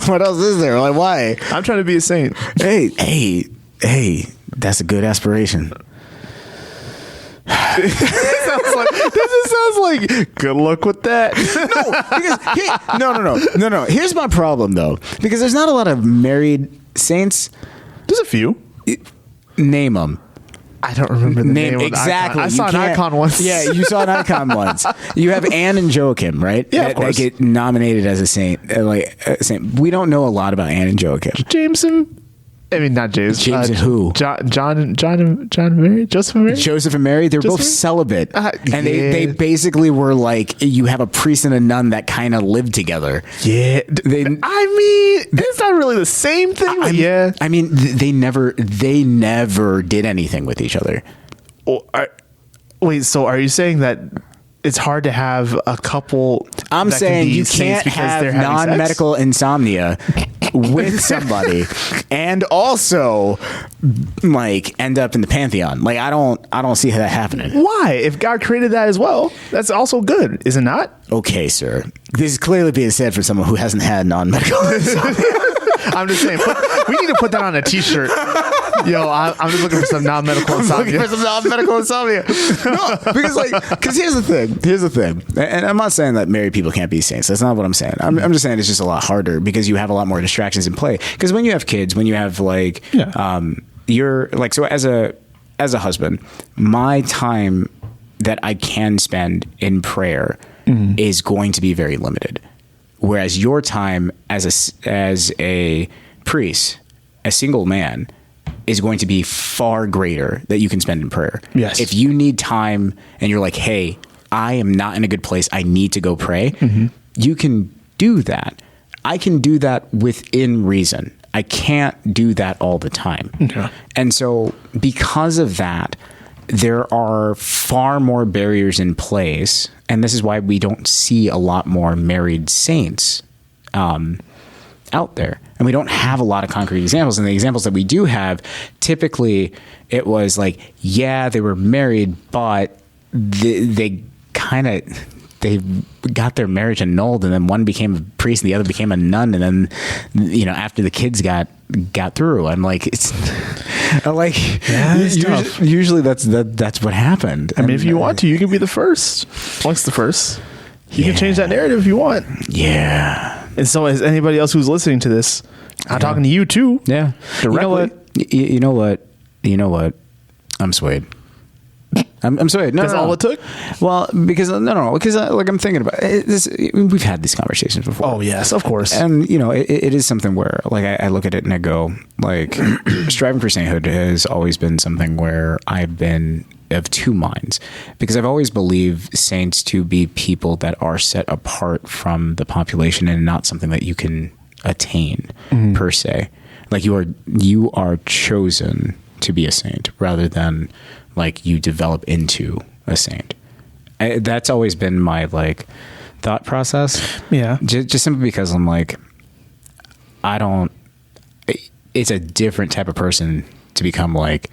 What else is there? Like, why? I'm trying to be a saint. Hey, that's a good aspiration. This sounds like good luck with that. No. Here's my problem though, because there's not a lot of married saints. There's a few. Name them. I don't remember the name exactly. Of the icon. I saw an icon once. Yeah, you saw an icon once. You have Anne and Joachim, right? Yeah, of course. That get nominated as a saint. Saint. We don't know a lot about Anne and Joachim. Jameson. I mean, not James. James and who? John and Mary? Joseph and Mary? Joseph and Mary. They're both celibate. And they basically were like, you have a priest and a nun that kind of lived together. Yeah. It's not really the same thing. I mean, they never did anything with each other. Wait, so are you saying that it's hard to have a couple? I'm saying you can't have non-medical insomnia with somebody and also like end up in the pantheon. Like I don't see that happening. Why? If God created that as well, that's also good, is it not? Okay, sir. This is clearly being said for someone who hasn't had non-medical insomnia. I'm just saying, we need to put that on a t-shirt. Yo, I'm just looking for some non-medical insomnia. No, because here's the thing. And I'm not saying that married people can't be saints. That's not what I'm saying. I'm just saying it's just a lot harder because you have a lot more distractions in play. Because when you have kids, when you have you're like, so as a husband, my time that I can spend in prayer is going to be very limited. Whereas your time as a priest, a single man, is going to be far greater that you can spend in prayer. Yes. If you need time and you're like, hey, I am not in a good place, I need to go pray, you can do that. I can do that within reason. I can't do that all the time. Okay. And so because of that, there are far more barriers in place. And this is why we don't see a lot more married saints out there. And we don't have a lot of concrete examples. And the examples that we do have, typically it was like, yeah, they were married, but they got their marriage annulled, and then one became a priest and the other became a nun. And then, you know, after the kids got through, I'm like, it's like, usually that's what happened. I mean, if you want to, you can be the first. Amongst the first. You can change that narrative if you want. Yeah. And so is anybody else who's listening to this. I'm talking to you too. Yeah. Directly. You know what? I'm swayed. I'm swayed. No, That's all it took? Well, because like I'm thinking about it, we've had these conversations before. Oh yes, of course. And you know, it is something where like I look at it and I go, like, striving for sainthood has always been something where I've been of two minds, because I've always believed saints to be people that are set apart from the population and not something that you can attain per se. Like you are chosen to be a saint rather than like you develop into a saint. That's always been my like thought process. Yeah. Just simply because I'm like, it's a different type of person to become like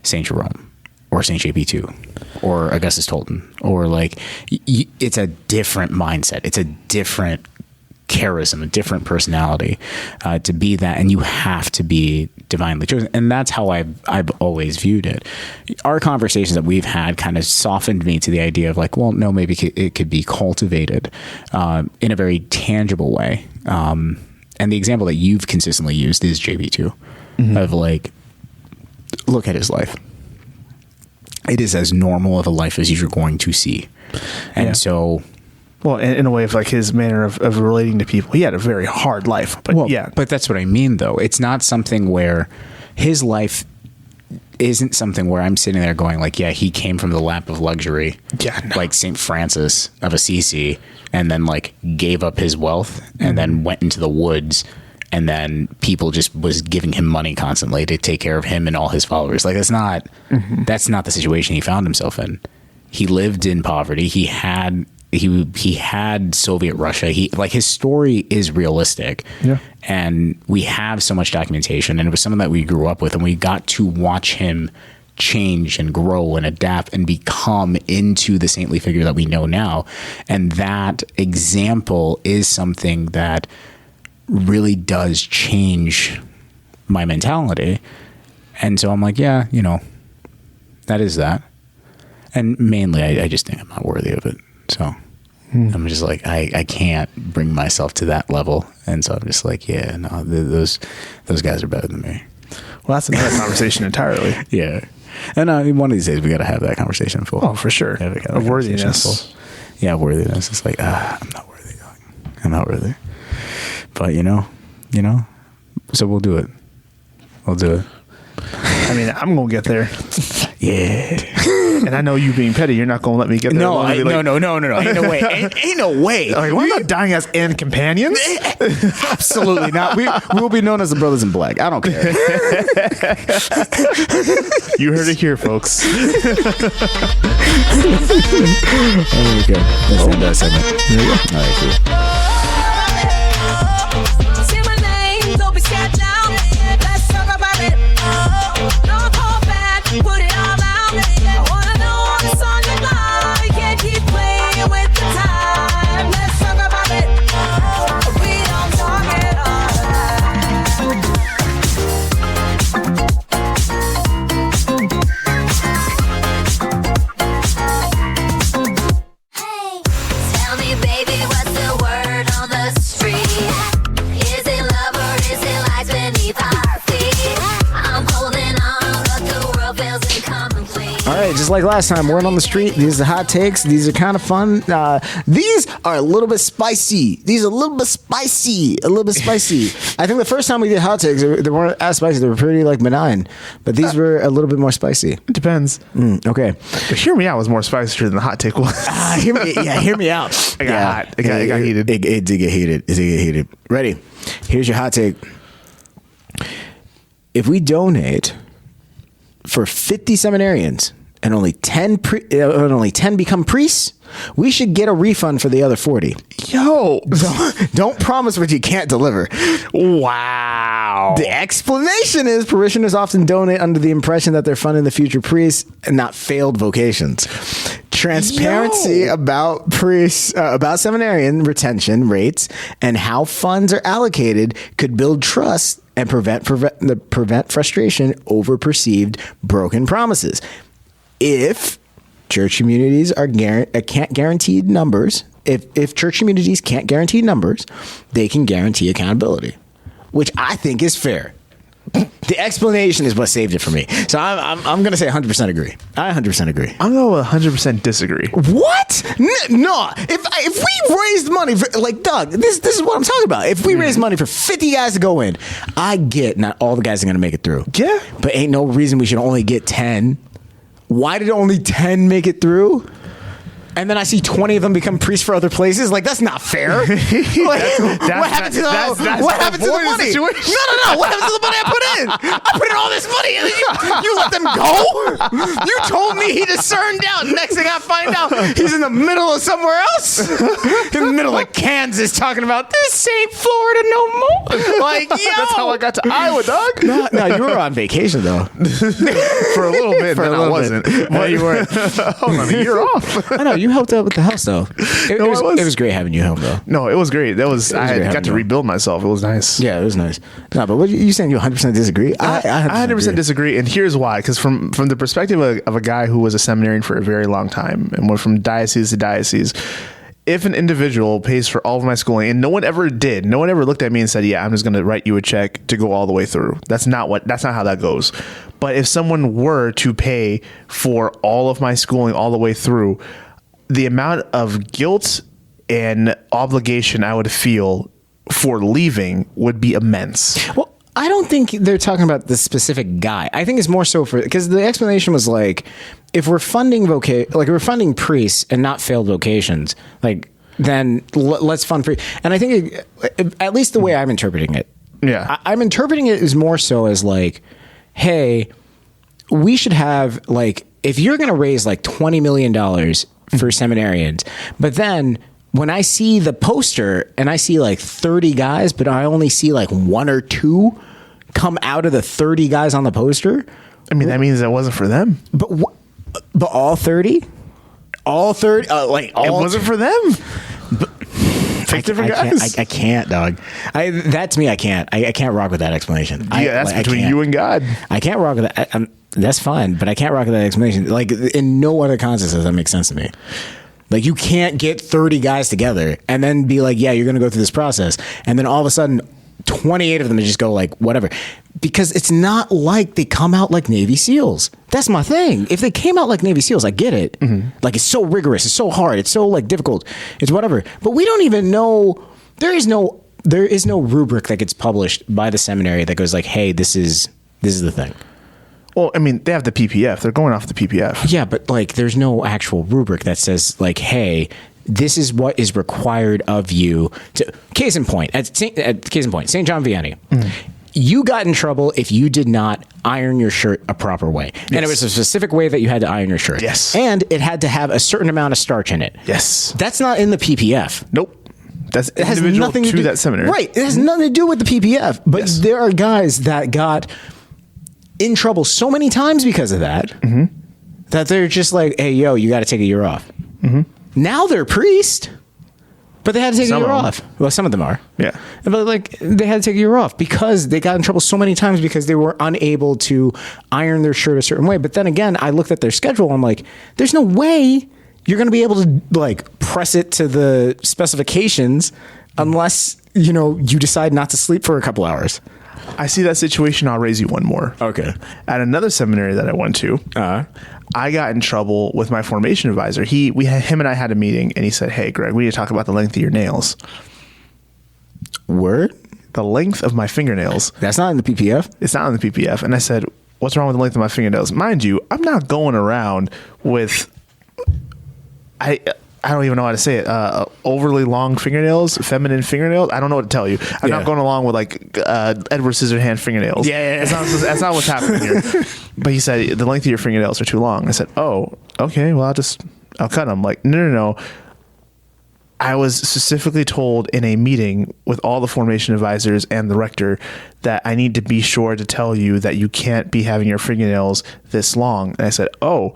Saint Jerome or Saint JP2 or Augustus Tolton, or like, it's a different mindset. It's a different charism, a different personality to be that, and you have to be divinely chosen. And that's how I've always viewed it. Our conversations that we've had kind of softened me to the idea of like, well, no, maybe it could be cultivated in a very tangible way. And the example that you've consistently used is JB2 of like, look at his life. It is as normal of a life as you're going to see. And so, well, in a way of like his manner of relating to people, he had a very hard life, but but that's what I mean though. It's not something where his life isn't something where I'm sitting there going like, yeah, he came from the lap of luxury, like St. Francis of Assisi, and then like gave up his wealth and then went into the woods, and then people just was giving him money constantly to take care of him and all his followers. Like that's not the situation he found himself in. He lived in poverty. He had Soviet Russia. His story is realistic. Yeah. And we have so much documentation, and it was someone that we grew up with, and we got to watch him change and grow and adapt and become into the saintly figure that we know now. And that example is something that really does change my mentality. And so I'm like, yeah, you know, that is that. And mainly I just think I'm not worthy of it. So I'm just like, I can't bring myself to that level. And so I'm just like, yeah, no, those guys are better than me. Well, that's another conversation entirely. Yeah. And one of these days we got to have that conversation full. Oh, for sure. Yeah, of worthiness. Yeah, worthiness. It's like, I'm not worthy. I'm not worthy. But you know, so we'll do it. We'll do it. I mean, I'm going to get there. Yeah. And I know you being petty, you're not going to let me get there. No. Ain't no way. Ain't no way. Like, we're not dying as and companions. Absolutely not. We will be known as the Brothers in Black. I don't care. You heard it here, folks. Okay. Let's end that segment. There you go. All right, cool. Say my name, don't be scared now. Let's talk about it. Don't hold back, put it all out. I wanna know what's on your mind. You can't keep playing with the time. Let's talk about it. We don't talk at all. Hey, tell me, baby, what's the word on the street? just like last time, word on the street. These are hot takes. These are kind of fun. These are a little bit spicy. A little bit spicy. I think the first time we did hot takes, they weren't as spicy. They were pretty like benign, but these were a little bit more spicy. It depends. Okay. But Hear Me Out was more spicier than the hot take was. Hear me out. It got hot. It got heated. It did get heated. Ready? Here's your hot take. If we donate for 50 seminarians and only 10 become priests, we should get a refund for the other 40. Yo. Don't promise what you can't deliver. Wow. The explanation is parishioners often donate under the impression that they're funding the future priests and not failed vocations. Transparency about priests, about seminarian retention rates and how funds are allocated could build trust and prevent frustration over perceived broken promises. If church communities can't guarantee numbers, if church communities can't guarantee numbers, they can guarantee accountability, which I think is fair. The explanation is what saved it for me. So I'm going to say 100% agree. I 100% agree. I'm going to 100% disagree. What? No. If we raised money for, like, Doug, this is what I'm talking about. If we raised money for 50 guys to go in, I get not all the guys are going to make it through. Yeah. But ain't no reason we should only get 10. Why did only 10 make it through? And then I see 20 of them become priests for other places. Like, that's not fair. What happened to the money? No. What happened to the money I put in? I put in all this money and then you let them go? You told me he discerned out. Next thing I find out, he's in the middle of somewhere else. In the middle of Kansas talking about, this ain't Florida no more. Like, yo. That's how I got to Iowa, Doug. No, you were on vacation, though. For a little bit. Then I wasn't. No, you weren't. Hold on, a year off. I know. You helped out with the house, though. It was great having you home, though. No, it was great. I got to rebuild myself. It was nice. Yeah, it was nice. No, but what you saying? You 100% disagree? I 100% disagree, and here's why. Because from the perspective of a guy who was a seminarian for a very long time and went from diocese to diocese, if an individual pays for all of my schooling, and no one ever looked at me and said, "Yeah, I'm just going to write you a check to go all the way through." That's not how that goes. But if someone were to pay for all of my schooling all the way through, the amount of guilt and obligation I would feel for leaving would be immense. Well, I don't think they're talking about the specific guy. I think it's more so because the explanation was like, if we're funding we're funding priests and not failed vocations, like, then let's fund priests. And I think at least the way I'm interpreting it, I'm interpreting it as more so as like, hey, we should have, like, if you're going to raise like $20 million for seminarians, but then when I see the poster and I see like 30 guys, but I only see like 1 or 2 come out of the 30 guys on the poster. I mean, that means that wasn't for them. But all 30? All 30? It wasn't for them. Pick different guys. I can't, dog. That to me, I can't. I can't rock with that explanation. Yeah, that's between you and God. I can't rock with that. That's fine, but I can't rock with that explanation. Like, in no other context does that make sense to me. Like, you can't get 30 guys together and then be like, yeah, you're going to go through this process. And then all of a sudden, 28 of them just go like, whatever. Because it's not like they come out like Navy SEALs. That's my thing. If they came out like Navy SEALs, I get it. Mm-hmm. Like, it's so rigorous. It's so hard. It's so, like, difficult. It's whatever. But we don't even know. There is no rubric that gets published by the seminary that goes like, hey, this is the thing. Well, I mean, they have the PPF. They're going off the PPF. Yeah, but like, there's no actual rubric that says like, hey, this is what is required of you. Case in point, St. John Vianney. Mm. You got in trouble if you did not iron your shirt a proper way. Yes. And it was a specific way that you had to iron your shirt. Yes. And it had to have a certain amount of starch in it. Yes. That's not in the PPF. Nope. That's individual to that seminary. Right. It has nothing to do with the PPF. But there are guys that got in trouble so many times because of that, that they're just like, hey, yo, you got to take a year off. Mm-hmm. Now they're priest, but they had to take a year off. Well, some of them are. Yeah. But like, they had to take a year off because they got in trouble so many times because they were unable to iron their shirt a certain way. But then again, I looked at their schedule. I'm like, there's no way you're going to be able to like press it to the specifications unless, you decide not to sleep for a couple hours. I see that situation. I'll raise you one more. Okay. At another seminary that I went to, I got in trouble with my formation advisor. Him and I had a meeting, and he said, "Hey, Greg, we need to talk about the length of your nails." Word? The length of my fingernails. That's not in the PPF? It's not in the PPF. And I said, "What's wrong with the length of my fingernails?" Mind you, I'm not going around with I don't even know how to say it. Overly long fingernails, feminine fingernails. I don't know what to tell you. I'm not going along with like Edward Scissorhand fingernails. Yeah. That's not what's happening here. But he said the length of your fingernails are too long. I said, "Oh, okay. Well, I'll cut them." Like, no. I was specifically told in a meeting with all the formation advisors and the rector that I need to be sure to tell you that you can't be having your fingernails this long. And I said, "Oh,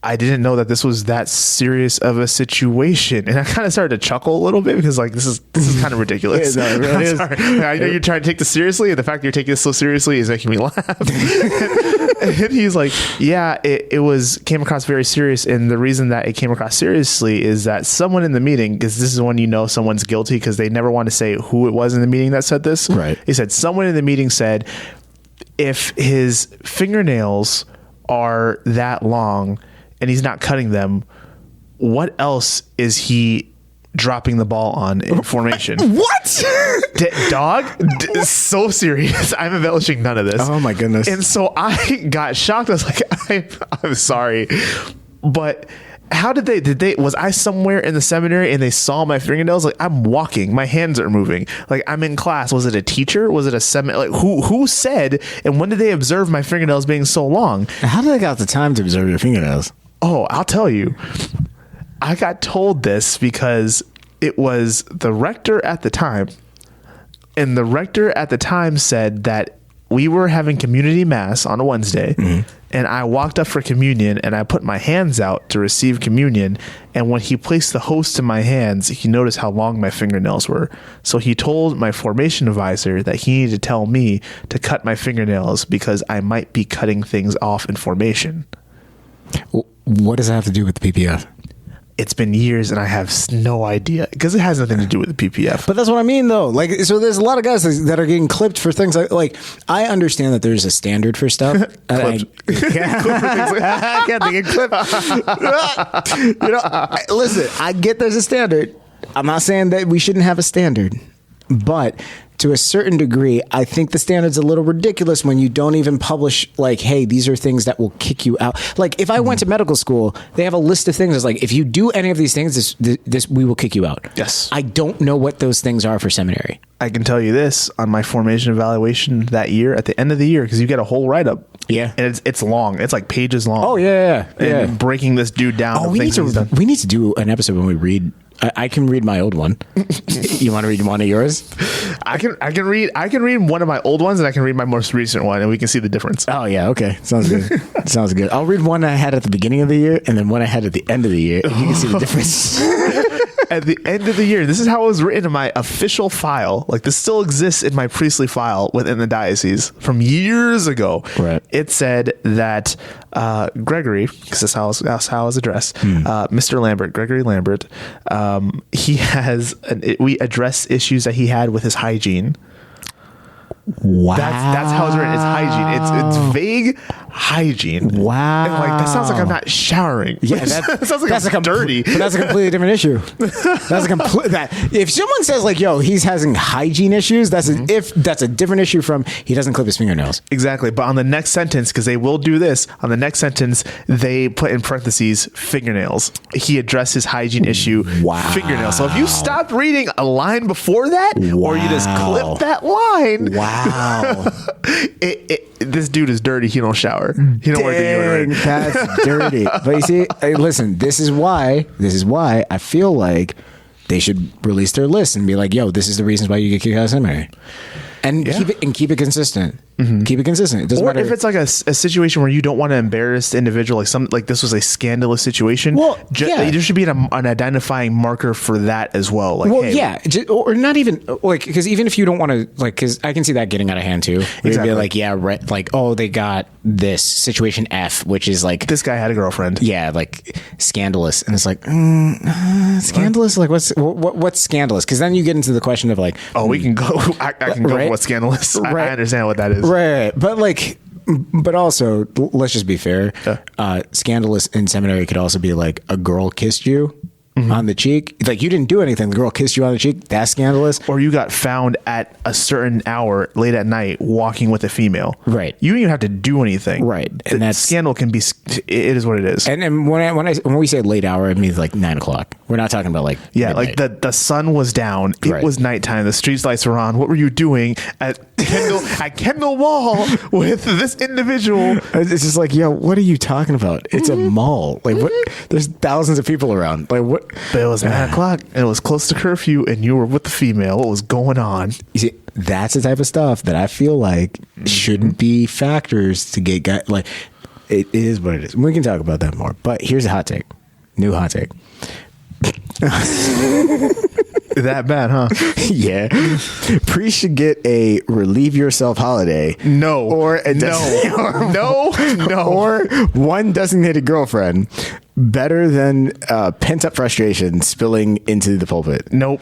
I didn't know that this was that serious of a situation." And I kind of started to chuckle a little bit because like, this is kind of ridiculous. Yeah, no, it really is. Sorry. I know you're trying to take this seriously, and the fact that you're taking this so seriously is making me laugh. And he's like, "Yeah, it came across very serious. And the reason that it came across seriously is that someone in the meeting, because this is when you know someone's guilty because they never want to say who it was in the meeting that said this." Right. He said, someone in the meeting said, if his fingernails are that long and he's not cutting them, what else is he dropping the ball on in formation? What? Dog? So serious. I'm embellishing none of this. Oh my goodness. And so I got shocked. I was like, I'm sorry. But how did they, was I somewhere in the seminary and they saw my fingernails? Like, I'm walking, my hands are moving. Like, I'm in class. Was it a teacher? Was it a seminary? Like, who said, and when did they observe my fingernails being so long? How did I got the time to observe your fingernails? Oh, I'll tell you. I got told this because it was the rector at the time. And the rector at the time said that we were having community mass on a Wednesday. Mm-hmm. And I walked up for communion and I put my hands out to receive communion. And when he placed the host in my hands, he noticed how long my fingernails were. So he told my formation advisor that he needed to tell me to cut my fingernails because I might be cutting things off in formation. What does that have to do with the PPF? It's been years and I have no idea because it has nothing to do with the PPF. But that's what I mean, though. Like, so there's a lot of guys that are getting clipped for things like I understand that there's a standard for stuff. I can't think of clip. Listen, I get there's a standard. I'm not saying that we shouldn't have a standard, but to a certain degree, I think the standard's a little ridiculous when you don't even publish, like, hey, these are things that will kick you out. Like, if I went to medical school, they have a list of things. It's like, if you do any of these things, this we will kick you out. Yes. I don't know what those things are for seminary. I can tell you this on my formation evaluation that year, at the end of the year, because you get a whole write-up. Yeah. And it's long. It's like pages long. Oh, yeah. And breaking this dude down. Oh, we need to do an episode when we read. I can read my old one. You want to read one of yours? I can read one of my old ones and I can read my most recent one and we can see the difference. Oh yeah, okay. Sounds good. Sounds good. I'll read one I had at the beginning of the year and then one I had at the end of the year. And you can see the difference. At the end of the year, this is how it was written in my official file. Like, this still exists in my priestly file within the diocese from years ago. Right. It said that Gregory, because that's how I was addressed, Mr. Lambert, Gregory Lambert, we addressed issues that he had with his hygiene. Wow. That's how it's written. It's hygiene. It's vague hygiene. Wow. And like, that sounds like I'm not showering. Yeah, that sounds like I'm dirty. But that's a completely different issue. That's if someone says like, "Yo, he's having hygiene issues," that's a different issue from he doesn't clip his fingernails. Exactly. But on the next sentence, because they will do this, on the next sentence they put in parentheses fingernails. He addressed his hygiene issue. Wow. Fingernails. So if you stopped reading a line before that, or you just clip that line, wow. This dude is dirty. He don't shower. He don't wear deodorant. That's dirty. But you see, hey, listen, this is why I feel like they should release their list and be like, "Yo, this is the reasons why you get kicked out of seminary," and keep it consistent. Mm-hmm. Keep it consistent. It doesn't matter if it's like a situation where you don't want to embarrass the individual, like this was a scandalous situation. Well, there should be an identifying marker for that as well. Like, well, hey, yeah, or not even like, because even if you don't want to, like, because I can see that getting out of hand too. Exactly. You'd be like, yeah, right, like, oh, they got this situation F, which is like this guy had a girlfriend. Yeah, like scandalous, and it's like scandalous. Like, what's scandalous? Because then you get into the question of like, oh, we can go. I can go what scandalous. Right. I understand what that is. Right. But also, let's just be fair. Scandalous in seminary could also be like a girl kissed you on the cheek. Like you didn't do anything. The girl kissed you on the cheek. That's scandalous. Or you got found at a certain hour late at night walking with a female. Right. You didn't even have to do anything. Right. And that's scandal can be. It is what it is. And when we say late hour, it means like 9 o'clock. We're not talking about like like the sun was down. It was nighttime. The street lights were on. What were you doing at Kendall Mall with this individual? It's just like, yo, what are you talking about? It's a mall. Like what? There's thousands of people around. Like what? But it was 9 o'clock. And it was close to curfew, and you were with the female. What was going on? You see, that's the type of stuff that I feel like shouldn't be factors to get guys. Like it is what it is. We can talk about that more. But here's a hot take. New hot take. That bad, huh? Yeah. Priests should get a relieve yourself holiday. No. Or a No. Or one designated girlfriend. Better than pent up frustration spilling into the pulpit. Nope.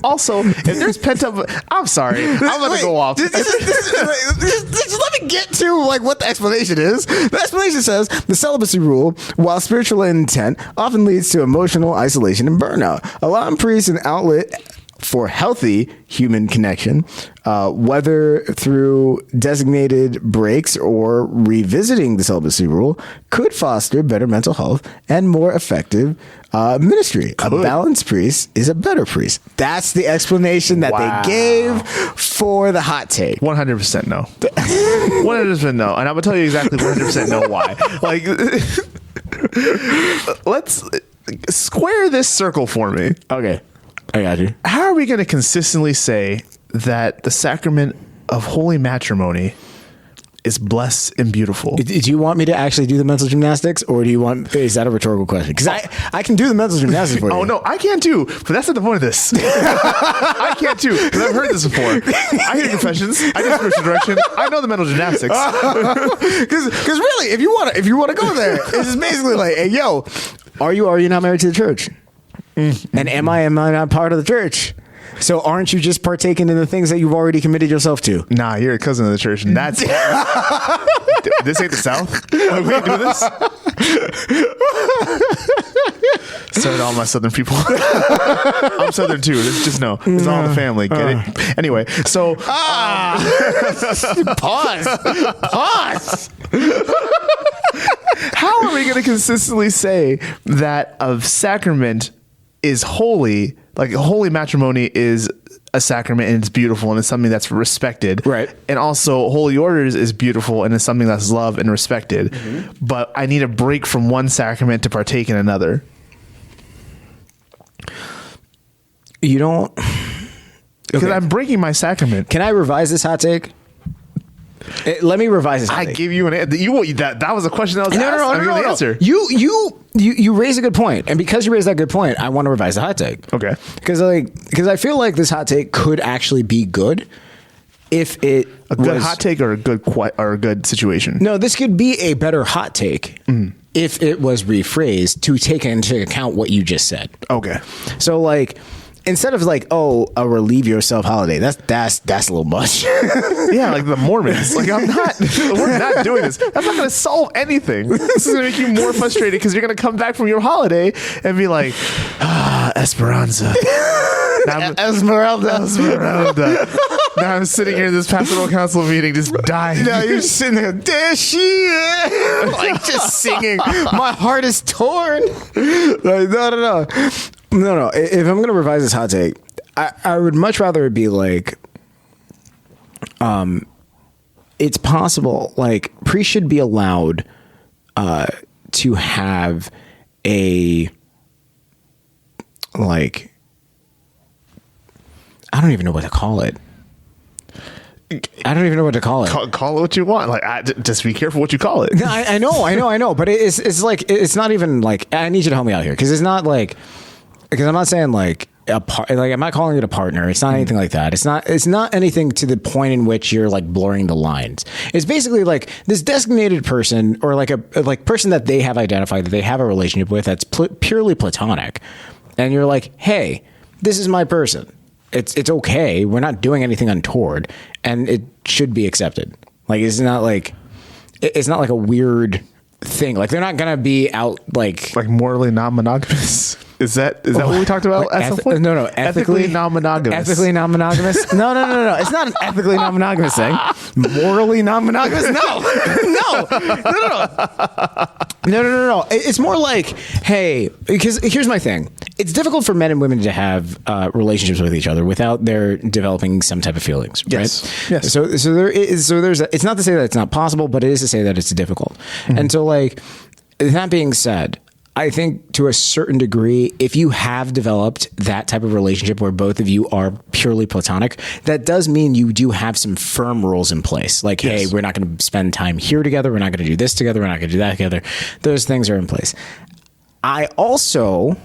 Also, if there's pent up, I'm sorry, I'm gonna go off. Just let me get to like what the explanation is. The explanation says the celibacy rule, while spiritual intent, often leads to emotional isolation and burnout, allowing priests an outlet for healthy human connection, whether through designated breaks or revisiting the celibacy rule, could foster better mental health and more effective ministry. A balanced priest is a better priest. That's the explanation that they gave for the hot take. 100% no. 100% no. And I'm gonna tell you exactly 100% no why. Like, let's square this circle for me. Okay. I got you. How are we going to consistently say that the sacrament of holy matrimony is blessed and beautiful? Do you want me to actually do the mental gymnastics, or is that a rhetorical question? Because I can do the mental gymnastics for you. Oh, no, I can too, but that's not the point of this. I can too, because I've heard this before. I hear confessions. I do spiritual direction. I know the mental gymnastics. Because really, if you want to go there, it's just basically like, hey, yo, are you not married to the church? And am I not part of the church? So aren't you just partaking in the things that you've already committed yourself to? Nah, you're a cousin of the church, and that's this ain't the South. Like, we can do this. Sorry to all my Southern people. I'm Southern too. Just know it's all the family. Get it? Anyway, so Pause. How are we going to consistently say that a sacrament is holy? Like holy matrimony is a sacrament and it's beautiful and it's something that's respected. Right. And also holy orders is beautiful and it's something that's loved and respected. Mm-hmm. But I need a break from one sacrament to partake in another. You don't. Because I'm breaking my sacrament. Can I revise this hot take? Let me revise this. I gave you an answer. That was a question that was asked. No. The answer. You raise a good point, and because you raised that good point, I want to revise the hot take. Okay. Because I feel like this hot take could actually be good if it a good hot take or a good situation. No, this could be a better hot take if it was rephrased to take into account what you just said. Okay. So like, instead of like, a relieve yourself holiday, that's a little much. Yeah, like the Mormons. Like we're not doing this. That's not going to solve anything. This is going to make you more frustrated because you're going to come back from your holiday and be like, Esperanza. Esmeralda. Now I'm sitting here in this pastoral council meeting just dying. Now you're sitting there, there she is. Like just singing. My heart is torn. Like, no. If I'm going to revise this hot take, I would much rather it be like, it's possible, like, priests should be allowed to have a, like, I don't even know what to call it. Call it what you want. Like, just be careful what you call it. No, I know. But it's like, it's not even like, I need you to help me out here. Because it's not like, because I'm not saying like I'm not calling it a partner. It's not anything like that. It's not anything to the point in which you're like blurring the lines. It's basically like this designated person or like a person that they have identified that they have a relationship with that's purely platonic. And you're like, hey, this is my person. It's okay. We're not doing anything untoward, and it should be accepted. Like it's not like a weird thing. Like they're not gonna be out like morally non-monogamous. Is that what we talked about at some point? No. Ethically non-monogamous. Ethically non-monogamous? No. It's not an ethically non-monogamous thing. Morally non-monogamous? No. It's more like, hey, because here's my thing. It's difficult for men and women to have relationships with each other without their developing some type of feelings, right? Yes. So there's it's not to say that it's not possible, but it is to say that it's difficult. Mm-hmm. And so like that being said, I think to a certain degree, if you have developed that type of relationship where both of you are purely platonic, that does mean you do have some firm rules in place. Like, hey, we're not going to spend time here together. We're not going to do this together. We're not going to do that together. Those things are in place. I also,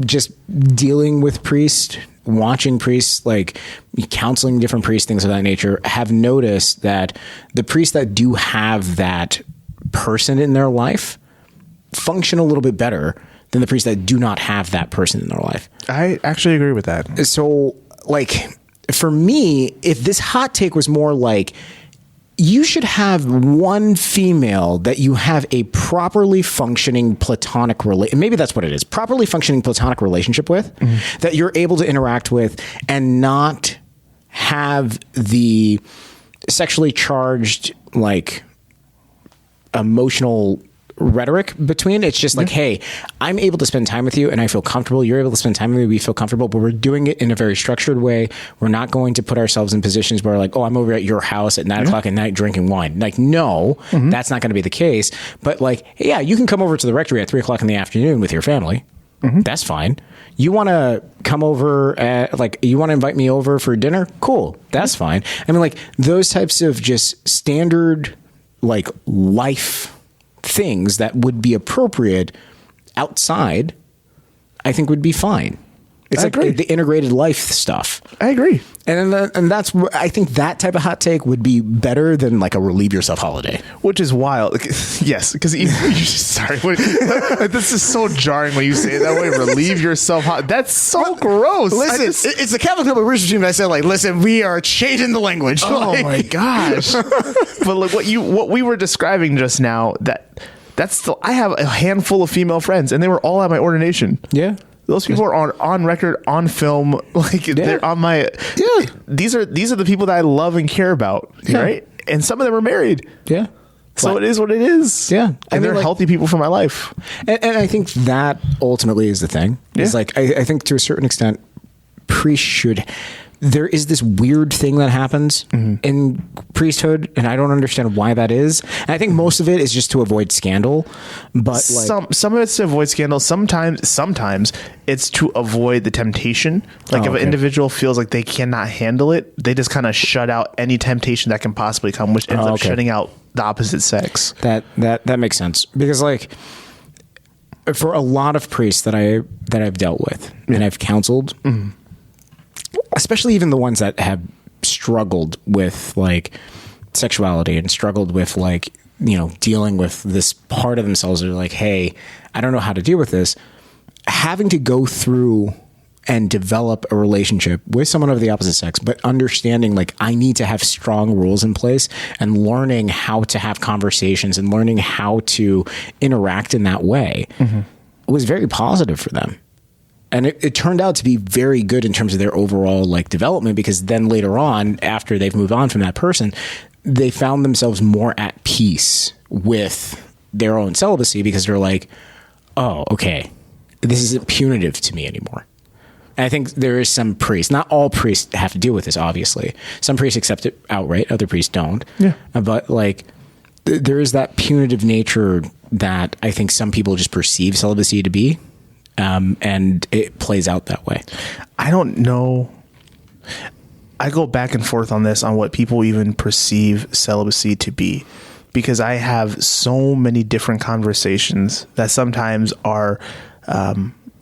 just dealing with priests, watching priests, like counseling different priests, things of that nature, have noticed that the priests that do have that person in their life function a little bit better than the priests that do not have that person in their life. I actually agree with that. So like for me, if this hot take was more like you should have one female that you have a properly functioning platonic maybe that's what it is, properly functioning platonic relationship with, that you're able to interact with and not have the sexually charged like emotional rhetoric between. It's just like, hey, I'm able to spend time with you and I feel comfortable. You're able to spend time with me. We feel comfortable, but we're doing it in a very structured way. We're not going to put ourselves in positions where like, oh, I'm over at your house at 9 o'clock at night drinking wine. Like, no, that's not going to be the case. But like, yeah, you can come over to the rectory at 3 o'clock in the afternoon with your family. That's fine. You want to come over you want to invite me over for dinner? Cool. That's fine. I mean, like those types of just standard like life things that would be appropriate outside, I think would be fine. It's like the integrated life stuff. I agree. And that's, I think that type of hot take would be better than like a relieve yourself holiday. Which is wild. Yes. Because sorry. This is so jarring when you say it that way. Relieve yourself. That's so gross. Listen, it's the Catholic Noble Research Team that said like, listen, we are changing the language. Oh my gosh. But look, what we were describing just now, I have a handful of female friends and they were all at my ordination. Yeah. Those people are on record, on film, like they're on my. Yeah, these are the people that I love and care about, right? And some of them are married. Yeah, so it is what it is. Yeah, and they're healthy people for my life. And I think that ultimately is the thing. Is like I think to a certain extent, priests should. There is this weird thing that happens in priesthood, and I don't understand why that is. And I think most of it is just to avoid scandal, but like some of it's to avoid scandal. Sometimes it's to avoid the temptation. Like if an individual feels like they cannot handle it, they just kind of shut out any temptation that can possibly come, which ends up shutting out the opposite sex. That makes sense, because like for a lot of priests that I've dealt with and I've counseled. Especially even the ones that have struggled with like sexuality and struggled with like, you know, dealing with this part of themselves. They're like, hey, I don't know how to deal with this. Having to go through and develop a relationship with someone of the opposite sex, but understanding like I need to have strong rules in place and learning how to have conversations and learning how to interact in that way was very positive for them. And it turned out to be very good in terms of their overall like development, because then later on, after they've moved on from that person, they found themselves more at peace with their own celibacy, because they're like, oh, okay, this isn't punitive to me anymore. And I think there is some priests, not all priests have to deal with this, obviously. Some priests accept it outright, other priests don't. Yeah. But like there is that punitive nature that I think some people just perceive celibacy to be. And it plays out that way. I don't know. I go back and forth on this, on what people even perceive celibacy to be, because I have so many different conversations that sometimes are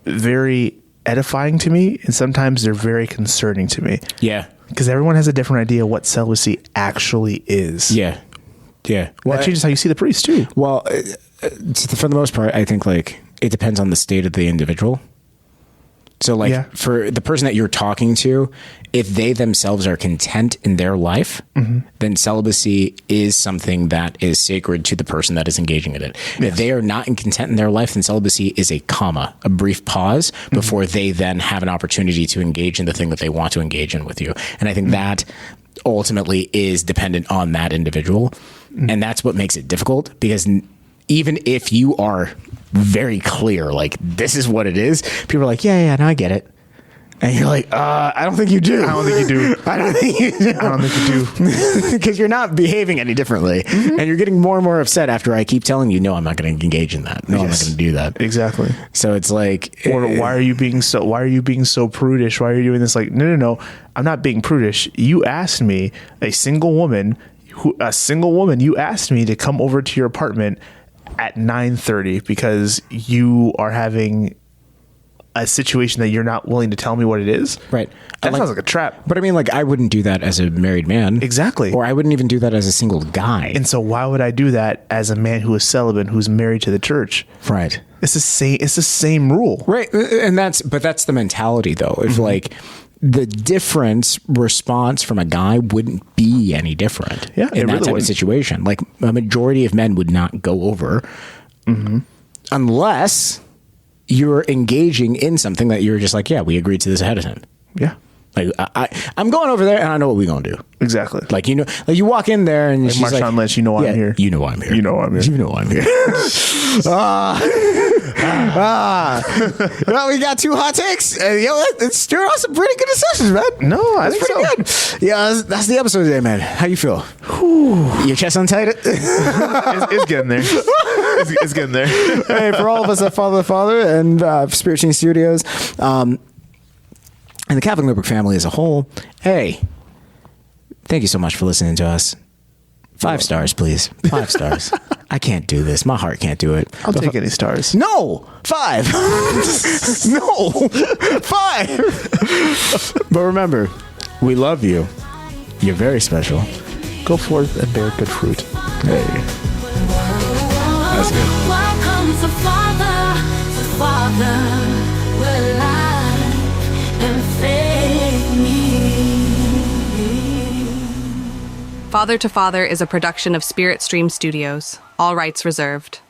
very edifying to me, and sometimes they're very concerning to me. Yeah. Because everyone has a different idea what celibacy actually is. Yeah. Yeah. Well, that changes how you see the priest too. Well, for the most part, I think like it depends on the state of the individual. So like Yeah. for the person that you're talking to, if they themselves are content in their life, then celibacy is something that is sacred to the person that is engaging in it. If they are not content in their life, then celibacy is a comma, a brief pause before they then have an opportunity to engage in the thing that they want to engage in with you. And I think that ultimately is dependent on that individual. And that's what makes it difficult, because even if you are very clear, like this is what it is, people are like, yeah, no, I get it. And you're like, I don't think you do. I don't think you do. I don't think you do. I don't think you do. Because you're not behaving any differently. And you're getting more and more upset after I keep telling you, no, I'm not going to engage in that. No, I'm not going to do that. Exactly. So it's like, Or why are you being so prudish? Why are you doing this? Like, no. I'm not being prudish. You asked me, a single woman, you asked me to come over to your apartment at 9:30 because you are having a situation that you're not willing to tell me what it is. right. That sounds like a trap. But I mean, like, I wouldn't do that as a married man. Exactly. Or I wouldn't even do that as a single guy. And so why would I do that as a man who is celibate, who's married to the church? Right. It's the same rule. Right. And that's the mentality though. If like the difference response from a guy wouldn't be any different Yeah, it in that really type of wouldn't. situation. Like a majority of men would not go over unless you're engaging in something that you're just like, yeah, we agreed to this ahead of time. Yeah. Like I'm going over there and I know what we're going to do. Exactly. Like, you know, like you walk in there and she's Marshawn like, Lynch, you know why I'm here. You know why I'm here. You know why I'm here. You know why I'm here. Well, we got 2 hot takes. It's stirring up some pretty good discussions, man. No, I That's think pretty good. Yeah, that's the episode today, man. How you feel? Your chest untight? It's getting there. It's getting there. Hey, for all of us at Father the Father and Spirit Chain Studios, and the Catholic Notebook family as a whole, hey, thank you so much for listening to us. 5 stars, please. 5 stars. I can't do this. My heart can't do it. I'll take any stars. No, 5. No, 5. But remember, we love you. You're very special. Go forth and bear good fruit. Hey. That's good. Welcome to Father, where life and faith meet. Father to Father is a production of Spirit Stream Studios. All rights reserved.